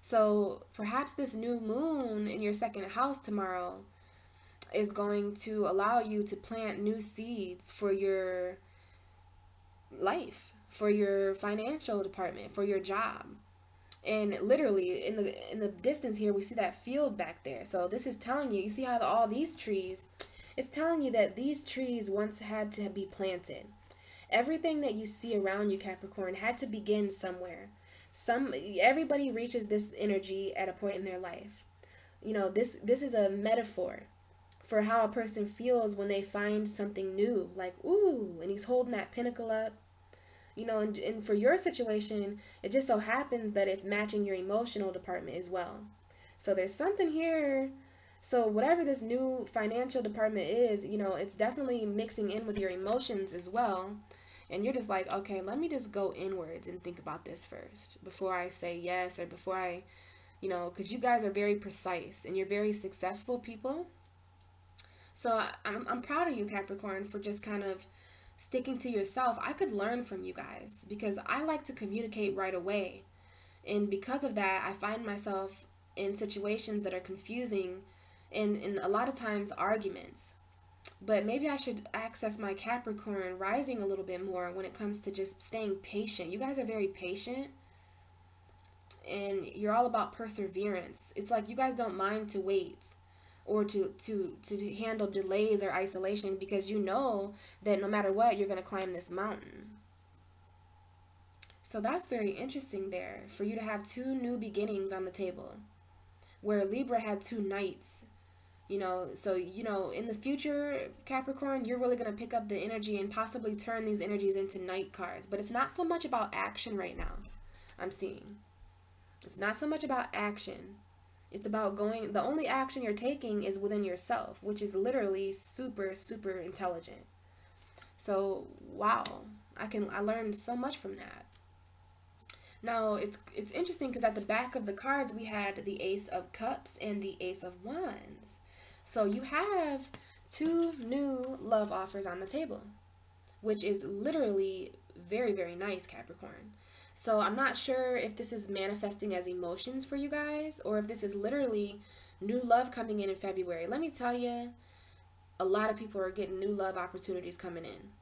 So perhaps this new moon in your second house tomorrow is going to allow you to plant new seeds for your life, for your financial department, for your job. And literally in the distance here, we see that field back there. So this is telling you see how all these trees, it's telling you that these trees once had to be planted. Everything that you see around you, Capricorn, had to begin somewhere. Everybody reaches this energy at a point in their life. This is a metaphor for how a person feels when they find something new, like, ooh, and he's holding that pinnacle up. And for your situation, it just so happens that it's matching your emotional department as well. So there's something here. So whatever this new financial department is, it's definitely mixing in with your emotions as well. And you're just like, okay, let me just go inwards and think about this first before I say yes, or before I, because you guys are very precise and you're very successful people. So I'm proud of you, Capricorn, for just kind of sticking to yourself. I could learn from you guys because I like to communicate right away. And because of that, I find myself in situations that are confusing and a lot of times arguments. But maybe I should access my Capricorn rising a little bit more when it comes to just staying patient. You guys are very patient and you're all about perseverance. It's like you guys don't mind to wait or to handle delays or isolation because you know that no matter what, you're going to climb this mountain. So that's very interesting there for you to have 2 new beginnings on the table where Libra had 2 knights. So, in the future, Capricorn, you're really going to pick up the energy and possibly turn these energies into knight cards. But it's not so much about action right now, I'm seeing. It's not so much about action. It's about the only action you're taking is within yourself, which is literally super, super intelligent. So, wow, I learned so much from that. Now, it's interesting because at the back of the cards, we had the Ace of Cups and the Ace of Wands. So you have 2 new love offers on the table, which is literally very, very nice, Capricorn. So I'm not sure if this is manifesting as emotions for you guys or if this is literally new love coming in February. Let me tell you, a lot of people are getting new love opportunities coming in.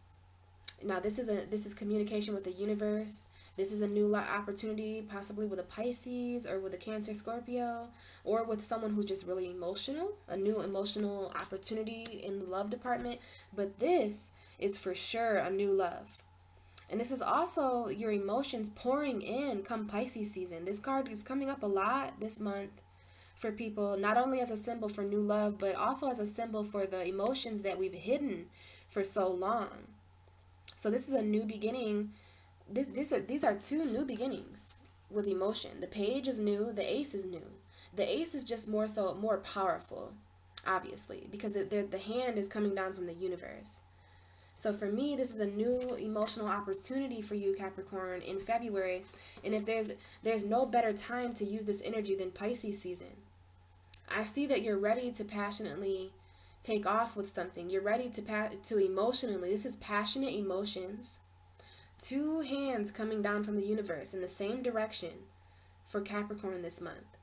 Now this is communication with the universe. This is a new opportunity, possibly with a Pisces or with a Cancer, Scorpio, or with someone who's just really emotional, a new emotional opportunity in the love department. But this is for sure a new love. And this is also your emotions pouring in come Pisces season. This card is coming up a lot this month for people, not only as a symbol for new love, but also as a symbol for the emotions that we've hidden for so long. So this is a new beginning. These are two new beginnings with emotion. The page is new, the ace is new. The ace is just more powerful, obviously, because the hand is coming down from the universe. So for me, this is a new emotional opportunity for you, Capricorn, in February. And if there's no better time to use this energy than Pisces season. I see that you're ready to passionately take off with something. You're ready to emotionally. This is passionate emotions. Two hands coming down from the universe in the same direction for Capricorn this month.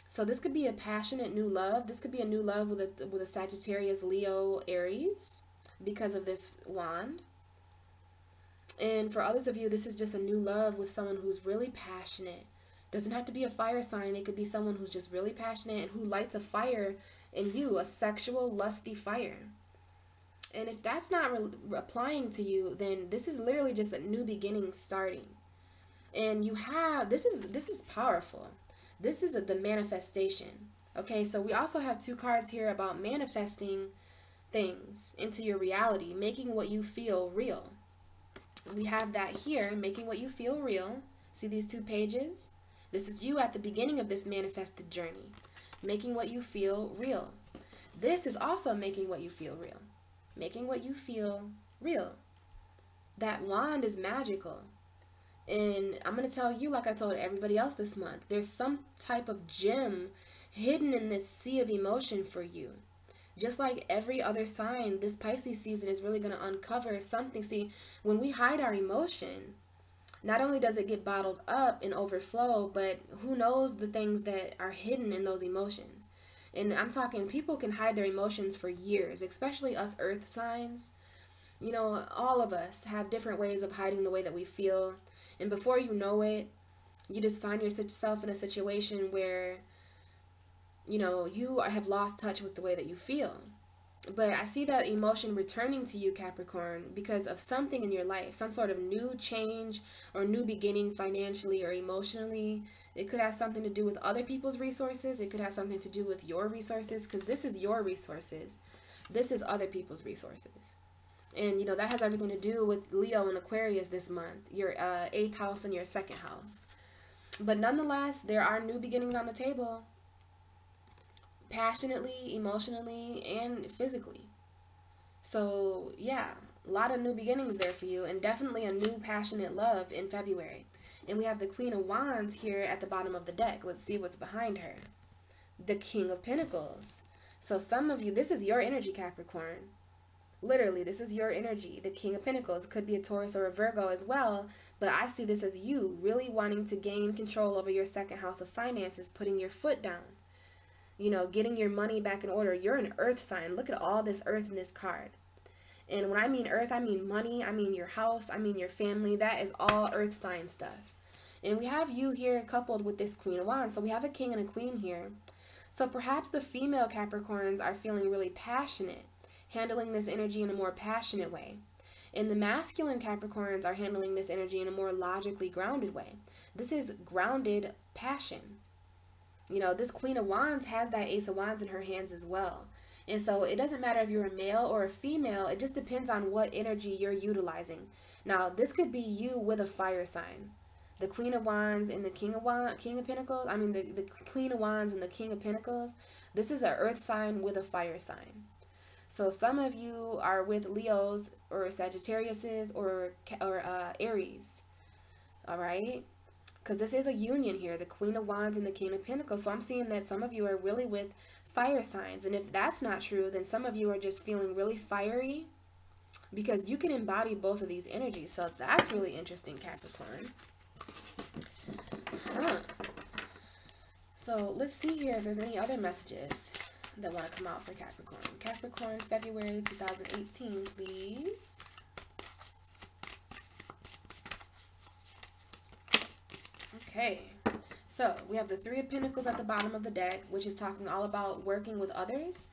So this could be a passionate new love. This could be a new love with a Sagittarius, Leo, Aries, because of this wand. And for others of you, this is just a new love with someone who's really passionate. Doesn't have to be a fire sign. It could be someone who's just really passionate and who lights a fire in you, a sexual, lusty fire. And if that's not applying to you, then this is literally just a new beginning starting. And you have, this is powerful. This is the manifestation. Okay, so we also have two cards here about manifesting things into your reality, making what you feel real. We have that here, making what you feel real. See these two pages? This is you at the beginning of this manifested journey, making what you feel real. This is also making what you feel real, making what you feel real. That wand is magical. And I'm going to tell you, like I told everybody else this month, there's some type of gem hidden in this sea of emotion for you. Just like every other sign, this Pisces season is really going to uncover something. See, when we hide our emotion, not only does it get bottled up and overflow, but who knows the things that are hidden in those emotions. And I'm talking, people can hide their emotions for years, especially us earth signs. You know, all of us have different ways of hiding the way that we feel. And before you know it, you just find yourself in a situation where, you know, you have lost touch with the way that you feel. But I see that emotion returning to you, Capricorn, because of something in your life, some sort of new change or new beginning financially or emotionally. It could have something to do with other people's resources. It could have something to do with your resources, because this is your resources. This is other people's resources. And, you know, that has everything to do with Leo and Aquarius this month, your 8th house and your 2nd house. But nonetheless, there are new beginnings on the table. Passionately, emotionally, and physically. So yeah, a lot of new beginnings there for you, and definitely a new passionate love in February. And we have the Queen of Wands here at the bottom of the deck. Let's see what's behind her. The King of Pentacles. So some of you, this is your energy, Capricorn. Literally, this is your energy. The King of Pentacles could be a Taurus or a Virgo as well, but I see this as you really wanting to gain control over your 2nd house of finances, putting your foot down. You know, getting your money back in order. You're an earth sign. Look at all this earth in this card. And when I mean earth, I mean money. I mean your house. I mean your family. That is all earth sign stuff. And we have you here coupled with this Queen of Wands. So we have a king and a queen here. So perhaps the female Capricorns are feeling really passionate, handling this energy in a more passionate way. And the masculine Capricorns are handling this energy in a more logically grounded way. This is grounded passion. You know, this Queen of Wands has that Ace of Wands in her hands as well. And so it doesn't matter if you're a male or a female. It just depends on what energy you're utilizing. Now, this could be you with a fire sign. The Queen of Wands and the King of Pentacles. I mean, the Queen of Wands and the King of Pentacles. This is an earth sign with a fire sign. So some of you are with Leos or Sagittariuses or Aries. All right? Because this is a union here, the Queen of Wands and the King of Pentacles. So I'm seeing that some of you are really with fire signs. And if that's not true, then some of you are just feeling really fiery, because you can embody both of these energies. So that's really interesting, Capricorn. Huh. So let's see here if there's any other messages that want to come out for Capricorn. Capricorn, February 2018, please. Okay. So we have the Three of Pentacles at the bottom of the deck, which is talking all about working with others.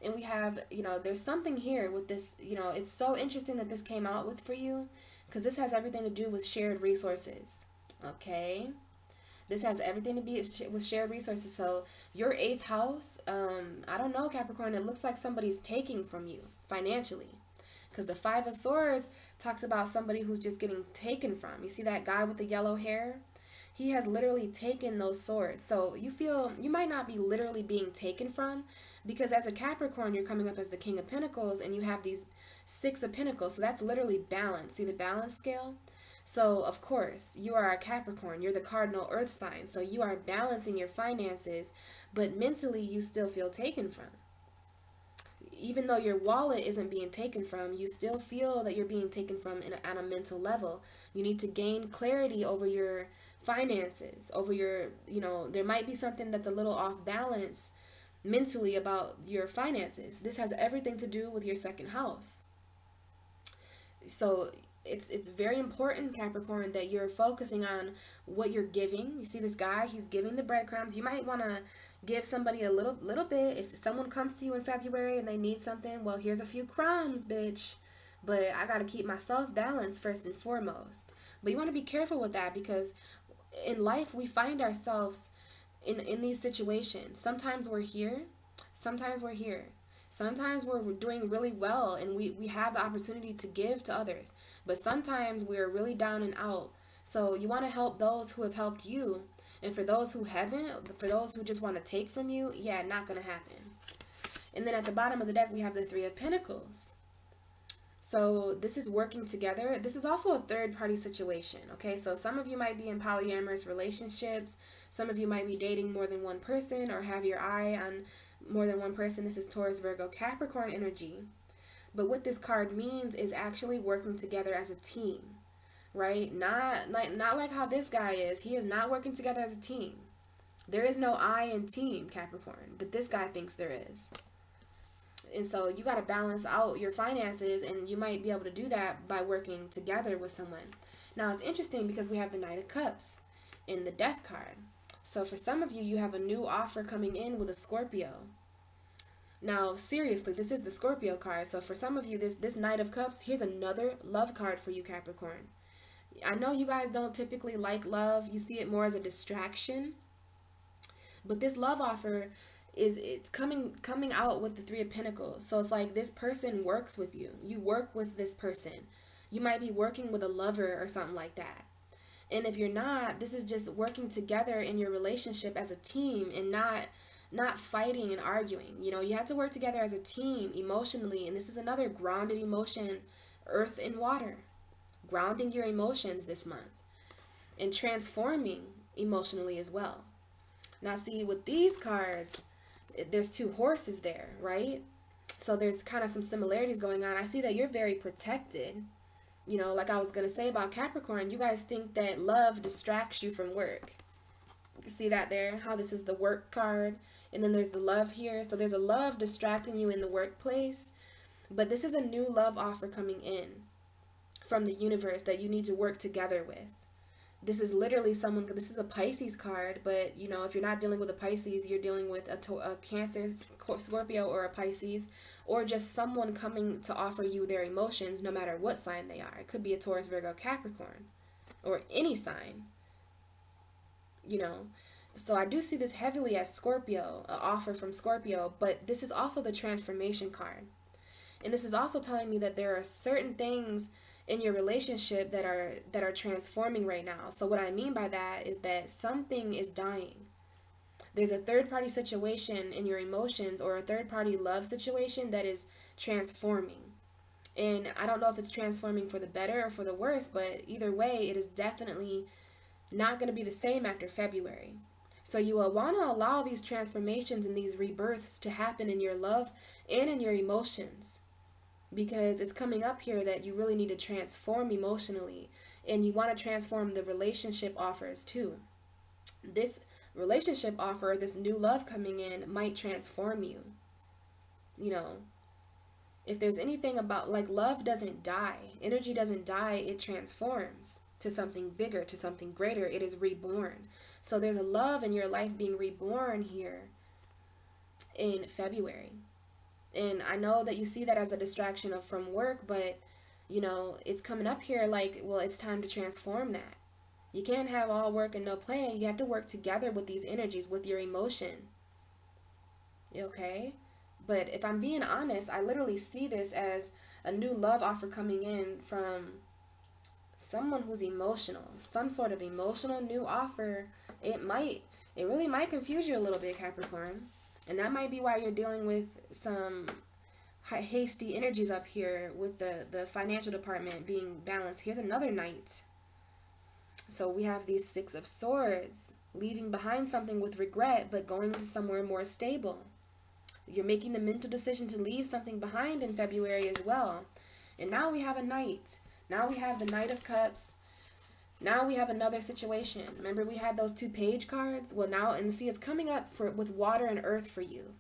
And we have, there's something here with this, it's so interesting that this came out with for you, because this has everything to do with shared resources. Okay. This has everything to be with shared resources. So your 8th house, I don't know, Capricorn, it looks like somebody's taking from you financially. Because the 5 of Swords talks about somebody who's just getting taken from. You see that guy with the yellow hair? He has literally taken those swords. So you feel you might not be literally being taken from, because as a Capricorn, you're coming up as the King of Pentacles and you have these 6 of Pentacles. So that's literally balance. See the balance scale? So, of course, you are a Capricorn. You're the cardinal earth sign. So you are balancing your finances, but mentally you still feel taken from. Even though your wallet isn't being taken from, you still feel that you're being taken from on a mental level. You need to gain clarity over your finances, over your, there might be something that's a little off balance mentally about your finances. This has everything to do with your 2nd house. So it's very important, Capricorn, that you're focusing on what you're giving. You see this guy, he's giving the breadcrumbs. You might want to give somebody a little bit. If someone comes to you in February and they need something, well, here's a few crumbs, bitch. But I got to keep myself balanced first and foremost. But you want to be careful with that, because in life we find ourselves in these situations. Sometimes we're here, sometimes we're here. Sometimes we're doing really well and we have the opportunity to give to others. But sometimes we're really down and out. So you want to help those who have helped you. And for those who haven't, for those who just want to take from you, yeah, not going to happen. And then at the bottom of the deck, we have the 3 of Pentacles. So this is working together. This is also a third-party situation, okay? So some of you might be in polyamorous relationships. Some of you might be dating more than one person or have your eye on more than one person. This is Taurus, Virgo, Capricorn energy. But what this card means is actually working together as a team, right? Not like how this guy is. He is not working together as a team. There is no I in team, Capricorn, but this guy thinks there is. And so you got to balance out your finances, and you might be able to do that by working together with someone. Now, it's interesting because we have the Knight of Cups in the Death card. So for some of you, you have a new offer coming in with a Scorpio. Now, seriously, this is the Scorpio card. So for some of you, this Knight of Cups, here's another love card for you, Capricorn. I know you guys don't typically like love. You see it more as a distraction. But this love offer it's coming out with the 3 of Pentacles. So it's like this person works with you. You work with this person. You might be working with a lover or something like that. And if you're not, this is just working together in your relationship as a team and not fighting and arguing. You have to work together as a team emotionally. And this is another grounded emotion, earth and water. Grounding your emotions this month and transforming emotionally as well. Now see, with these cards, there's 2 horses there, right? So there's kind of some similarities going on. I see that you're very protected. Like I was going to say about Capricorn, you guys think that love distracts you from work. You see that there? How this is the work card. And then there's the love here. So there's a love distracting you in the workplace. But this is a new love offer coming in from the universe that you need to work together with. This is literally someone, this is a Pisces card, but if you're not dealing with a Pisces, you're dealing with a Cancer, Scorpio, or a Pisces, or just someone coming to offer you their emotions no matter what sign they are. It could be a Taurus, Virgo, Capricorn, or any sign, So I do see this heavily as Scorpio, an offer from Scorpio, but this is also the transformation card. And this is also telling me that there are certain things in your relationship that are transforming right now. So what I mean by that is that something is dying. There's a third-party situation in your emotions or a third-party love situation that is transforming. And I don't know if it's transforming for the better or for the worse, but either way, it is definitely not going to be the same after February. So you will want to allow these transformations and these rebirths to happen in your love and in your emotions. because it's coming up here that you really need to transform emotionally, and you want to transform the relationship offers too. This relationship offer, this new love coming in, might transform you. You know, if there's anything about, like, love doesn't die, energy doesn't die, it transforms to something bigger, to something greater. It is reborn. So there's a love in your life being reborn here in February. And I know that you see that as a distraction from work, but, you know, it's coming up here like, well, it's time to transform that. You can't have all work and no play. You have to work together with these energies, with your emotion. Okay? But if I'm being honest, I literally see this as a new love offer coming in from someone who's emotional. Some sort of emotional new offer. It really might confuse you a little bit, Capricorn. And that might be why you're dealing with some hasty energies up here with the financial department being balanced. Here's another knight. So we have these Six of Swords, leaving behind something with regret, but going to somewhere more stable. You're making the mental decision to leave something behind in February as well. And now we have a knight. Now we have the Knight of Cups. Now we have another situation. Remember we had those 2 page cards? Well, now, and see, it's coming up with water and earth for you.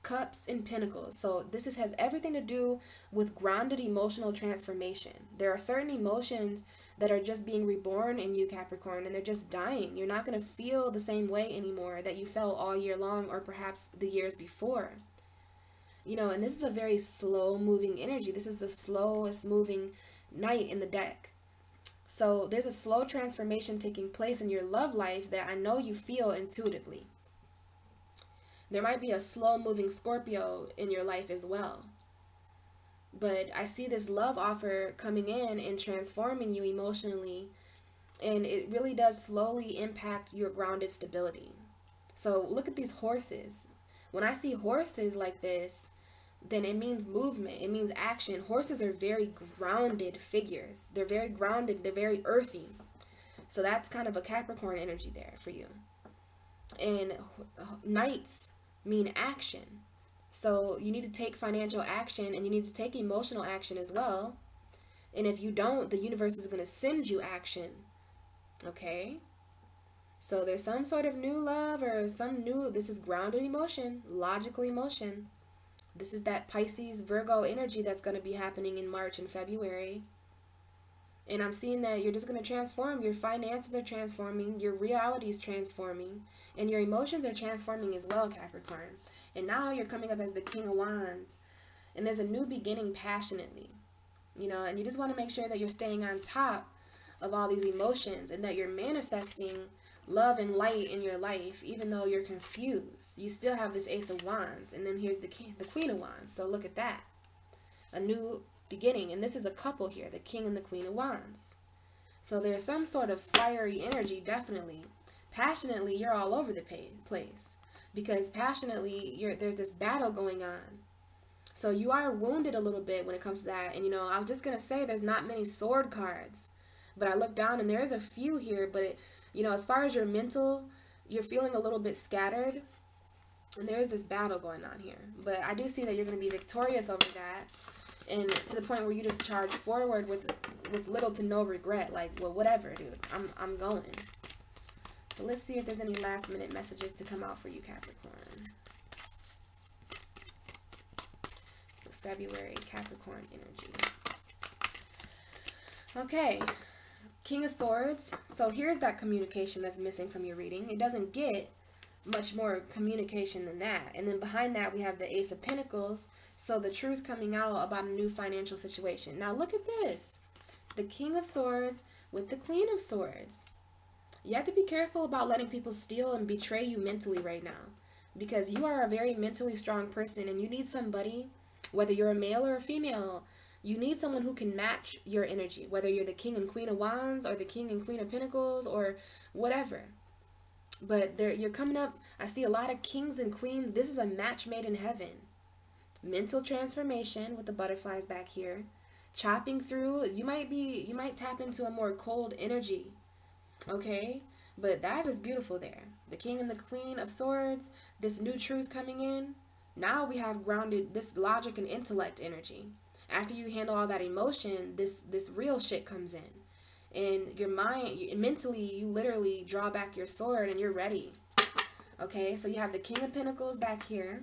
Cups and Pentacles. So this has everything to do with grounded emotional transformation. There are certain emotions that are just being reborn in you, Capricorn, and they're just dying. You're not going to feel the same way anymore that you felt all year long, or perhaps the years before. You know, and this is a very slow moving energy. This is the slowest moving knight in the deck. So there's a slow transformation taking place in your love life that I know you feel intuitively. There might be a slow moving Scorpio in your life as well. But I see this love offer coming in and transforming you emotionally. And it really does slowly impact your grounded stability. So look at these horses. When I see horses like this, then it means movement. It means action. Horses are very grounded figures. They're very grounded. They're very earthy. So that's kind of a Capricorn energy there for you. And knights mean action. So you need to take financial action, and you need to take emotional action as well. And if you don't, the universe is going to send you action. Okay? So there's some sort of new love, or this is grounded emotion, logical emotion. This is that Pisces, Virgo energy that's going to be happening in March and February. And I'm seeing that you're just going to transform. Your finances are transforming. Your reality is transforming. And your emotions are transforming as well, Capricorn. And now you're coming up as the King of Wands. And there's a new beginning passionately. You know, and you just want to make sure that you're staying on top of all these emotions, and that you're manifesting love and light in your life, even though you're confused. You still have this Ace of Wands, and then here's the Queen of Wands. So look at that. A new beginning. And this is a couple here, the King and the Queen of Wands. So there's some sort of fiery energy, definitely. Passionately, you're all over the place. Because passionately, there's this battle going on. So you are wounded a little bit when it comes to that. And, you know, I was just going to say there's not many sword cards. But I look down and there's a few here. But, you know, as far as your mental, you're feeling a little bit scattered. And there is this battle going on here. But I do see that you're going to be victorious over that. And to the point where you just charge forward with little to no regret. Like, well, whatever, dude. I'm going. So let's see if there's any last minute messages to come out for you, Capricorn. For February, Capricorn energy. Okay. King of Swords. So here's that communication that's missing from your reading. It doesn't get much more communication than that. And then behind that, we have the Ace of Pentacles. So the truth coming out about a new financial situation. Now look at this. The King of Swords with the Queen of Swords. You have to be careful about letting people steal and betray you mentally right now. Because you are a very mentally strong person, and you need somebody, whether you're a male or a female, you need someone who can match your energy. Whether you're the King and Queen of Wands, or the King and Queen of Pentacles, or whatever. But you're coming up, I see a lot of kings and queens. This is a match made in heaven. Mental transformation with the butterflies back here. Chopping through, you might tap into a more cold energy. Okay? But that is beautiful there. The King and the Queen of Swords, this new truth coming in. Now we have grounded this logic and intellect energy. after you handle all that emotion, this real shit comes in. And your mind, mentally, you literally draw back your sword and you're ready. Okay, so you have the King of Pentacles back here.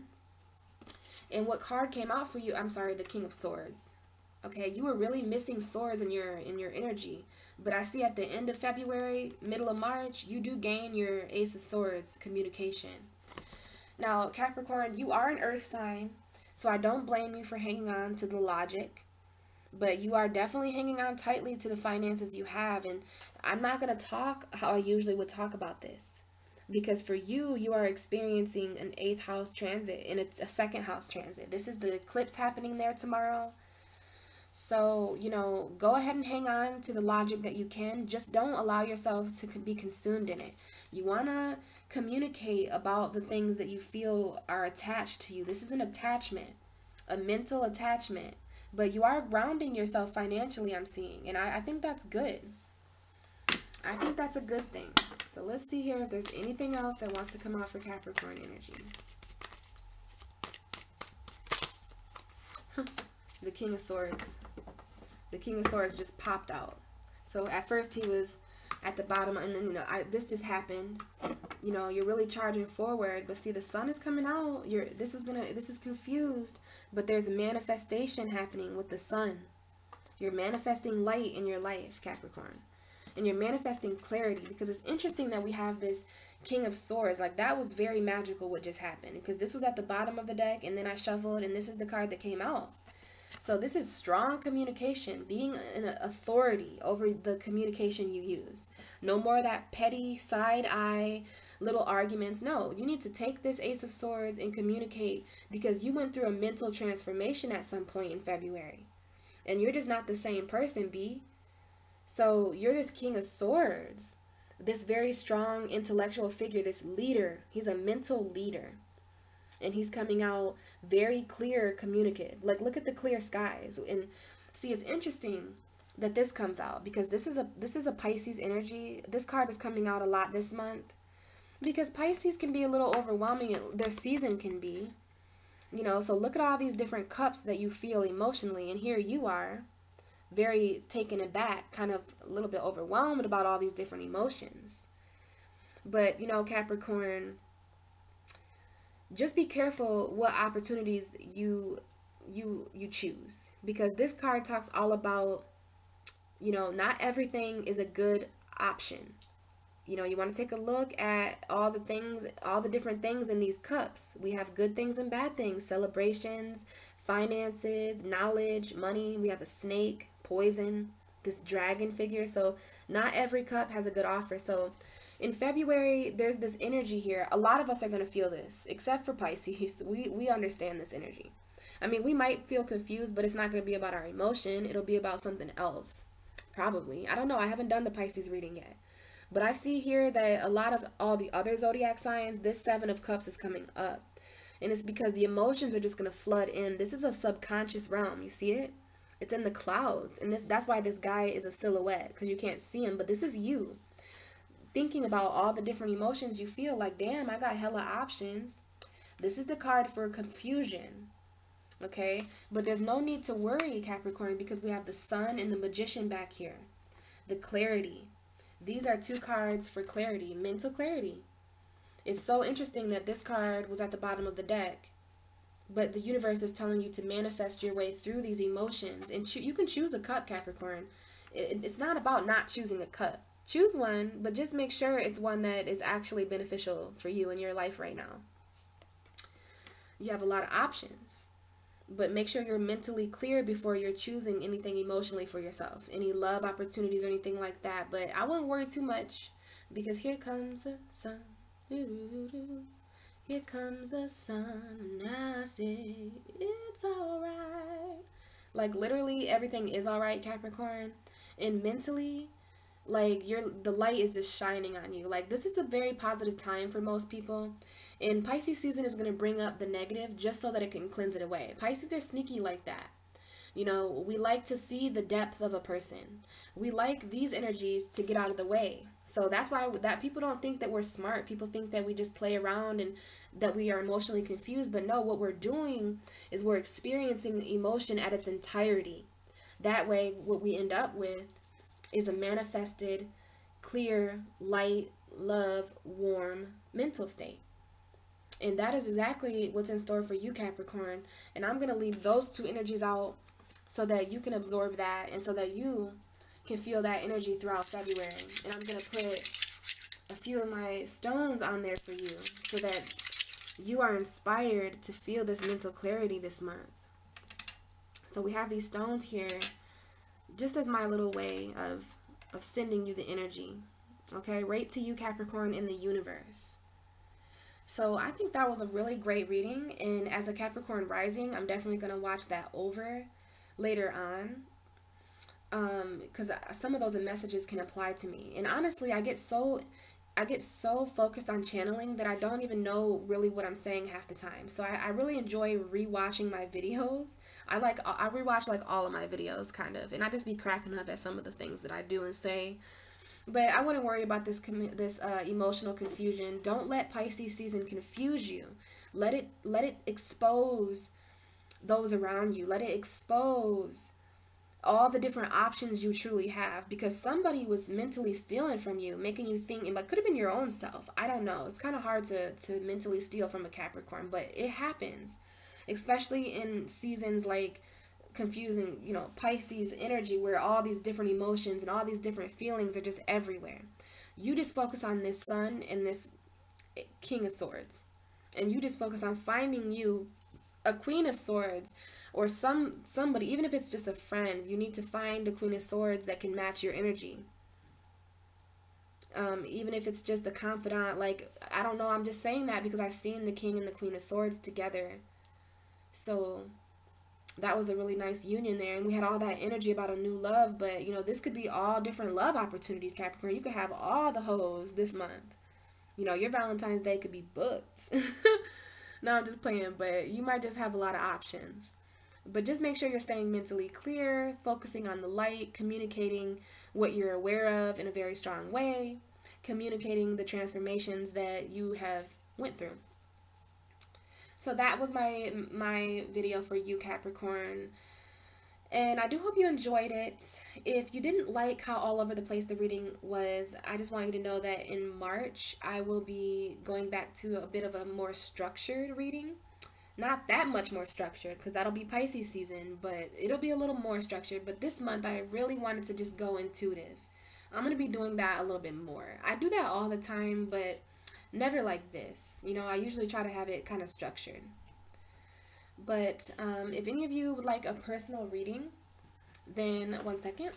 And what card came out for you? I'm sorry, the King of Swords. Okay, you were really missing swords in your energy. But I see at the end of February, middle of March, you do gain your Ace of Swords communication. Now, Capricorn, you are an earth sign, so I don't blame you for hanging on to the logic. But you are definitely hanging on tightly to the finances you have. And I'm not going to talk how I usually would talk about this. Because for you, you are experiencing an 8th house transit and it's a 2nd house transit. This is the eclipse happening there tomorrow. So, you know, go ahead and hang on to the logic that you can. Just don't allow yourself to be consumed in it. You want to communicate about the things that you feel are attached to you. This is an attachment, a mental attachment. But you are grounding yourself financially, I'm seeing. And I think that's good. I think that's a good thing. So let's see here if there's anything else that wants to come out for Capricorn energy. The King of Swords. The King of Swords just popped out. So at first he was at the bottom, and then, you know, this just happened. You know, you're really charging forward, but see, the sun is coming out. This is confused, but there's a manifestation happening with the sun. You're manifesting light in your life, Capricorn. And you're manifesting clarity, because it's interesting that we have this King of Swords. Like, that was very magical what just happened, because this was at the bottom of the deck, and then I shuffled, and this is the card that came out. So this is strong communication, being an authority over the communication you use. No more of that petty side eye little arguments. No, you need to take this Ace of Swords and communicate, because you went through a mental transformation at some point in February. And you're just not the same person, B. So you're this King of Swords, this very strong intellectual figure, this leader. He's a mental leader. And he's coming out very clear, communicative. Like, look at the clear skies. And see, it's interesting that this comes out, because this is a Pisces energy. This card is coming out a lot this month, because Pisces can be a little overwhelming. Their season can be, you know. So look at all these different cups that you feel emotionally, and here you are, very taken aback, kind of a little bit overwhelmed about all these different emotions. But, you know, Capricorn, just be careful what opportunities you choose, because this card talks all about, you know, not everything is a good option. You know, you want to take a look at all the things, all the different things in these cups. We have good things and bad things, celebrations, finances, knowledge, money. We have a snake, poison, this dragon figure. So not every cup has a good offer. So in February, there's this energy here. A lot of us are going to feel this, except for Pisces. We understand this energy. I mean, we might feel confused, but it's not going to be about our emotion. It'll be about something else, probably. I don't know. I haven't done the Pisces reading yet. But I see here that a lot of all the other zodiac signs, this 7 of Cups is coming up. And it's because the emotions are just going to flood in. This is a subconscious realm. You see it? It's in the clouds. And that's why this guy is a silhouette, because you can't see him. But this is you thinking about all the different emotions you feel. Like, damn, I got hella options. This is the card for confusion. Okay? But there's no need to worry, Capricorn, because we have the Sun and the Magician back here. The clarity. These are 2 cards for clarity, mental clarity. It's so interesting that this card was at the bottom of the deck, but the universe is telling you to manifest your way through these emotions. And you can choose a cup, Capricorn. It's not about not choosing a cup. Choose one, but just make sure it's one that is actually beneficial for you in your life right now. You have a lot of options, but make sure you're mentally clear before you're choosing anything emotionally for yourself, any love opportunities or anything like that. But I wouldn't worry too much, because here comes the sun. Here comes the sun, and I say it's all right. Like, literally everything is all right, Capricorn. And mentally, like, the light is just shining on you. Like, this is a very positive time for most people. And Pisces season is going to bring up the negative just so that it can cleanse it away. Pisces are sneaky like that. You know, we like to see the depth of a person. We like these energies to get out of the way. So that's why that people don't think that we're smart. People think that we just play around and that we are emotionally confused. But no, what we're doing is we're experiencing emotion at its entirety. That way, what we end up with is a manifested, clear, light, love, warm mental state. And that is exactly what's in store for you, Capricorn. And I'm going to leave those two energies out so that you can absorb that and so that you can feel that energy throughout February. And I'm going to put a few of my stones on there for you so that you are inspired to feel this mental clarity this month. So we have these stones here just as my little way of sending you the energy. Okay, right to you, Capricorn, in the universe. So I think that was a really great reading, and as a Capricorn rising, I'm definitely going to watch that over later on, because some of those messages can apply to me. And honestly, I get so focused on channeling that I don't even know really what I'm saying half the time. So I really enjoy rewatching my videos. I rewatch like all of my videos kind of, and I just be cracking up at some of the things that I do and say. But I wouldn't worry about this emotional confusion. Don't let Pisces season confuse you. Let it expose those around you. Let it expose all the different options you truly have, because somebody was mentally stealing from you, making you think, and it could have been your own self. I don't know. It's kind of hard to mentally steal from a Capricorn, but it happens, especially in seasons like confusing, you know, Pisces energy, where all these different emotions and all these different feelings are just everywhere. You just focus on this Sun and this King of Swords, and you just focus on finding you a Queen of Swords, or somebody, even if it's just a friend. You need to find a Queen of Swords that can match your energy. Even if it's just a confidant, like, I don't know, I'm just saying that because I've seen the King and the Queen of Swords together. So that was a really nice union there, and we had all that energy about a new love. But, you know, this could be all different love opportunities, Capricorn. You could have all the hoes this month. You know, your Valentine's Day could be booked. No, I'm just playing, but you might just have a lot of options. But just make sure you're staying mentally clear, focusing on the light, communicating what you're aware of in a very strong way, communicating the transformations that you have went through. So that was my video for you, Capricorn. And I do hope you enjoyed it. If you didn't like how all over the place the reading was, I just want you to know that in March, I will be going back to a bit of a more structured reading. Not that much more structured, because that'll be Pisces season, but it'll be a little more structured. But this month, I really wanted to just go intuitive. I'm going to be doing that a little bit more. I do that all the time, but never like this. You know, I usually try to have it kind of structured. But if any of you would like a personal reading, then one second.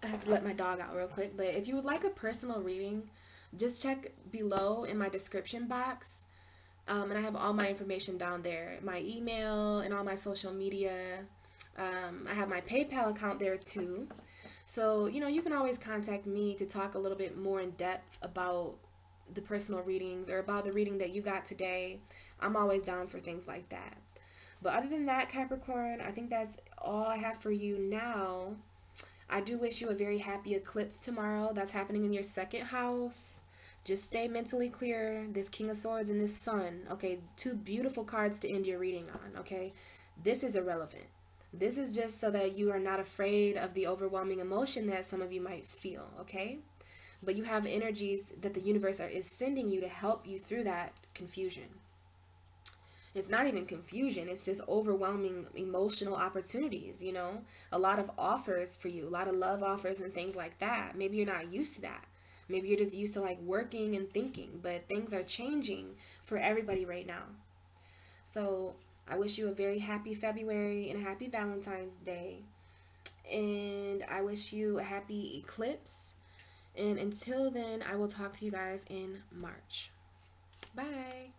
I have to let my dog out real quick. But if you would like a personal reading, just check below in my description box. And I have all my information down there. My email and all my social media. I have my PayPal account there too. So, you know, you can always contact me to talk a little bit more in depth about the personal readings or about the reading that you got today. I'm always down for things like that. But other than that, Capricorn, I think that's all I have for you now. I do wish you a very happy eclipse tomorrow. That's happening in your second house. Just stay mentally clear. This King of Swords and this Sun. Okay, two beautiful cards to end your reading on. Okay, this is irrelevant. This is just so that you are not afraid of the overwhelming emotion that some of you might feel. Okay, but you have energies that the universe is sending you to help you through that confusion. It's not even confusion. It's just overwhelming emotional opportunities, you know, a lot of offers for you, a lot of love offers and things like that. Maybe you're not used to that. Maybe you're just used to like working and thinking, but things are changing for everybody right now. So I wish you a very happy February and a happy Valentine's Day. And I wish you a happy eclipse. And until then, I will talk to you guys in March. Bye.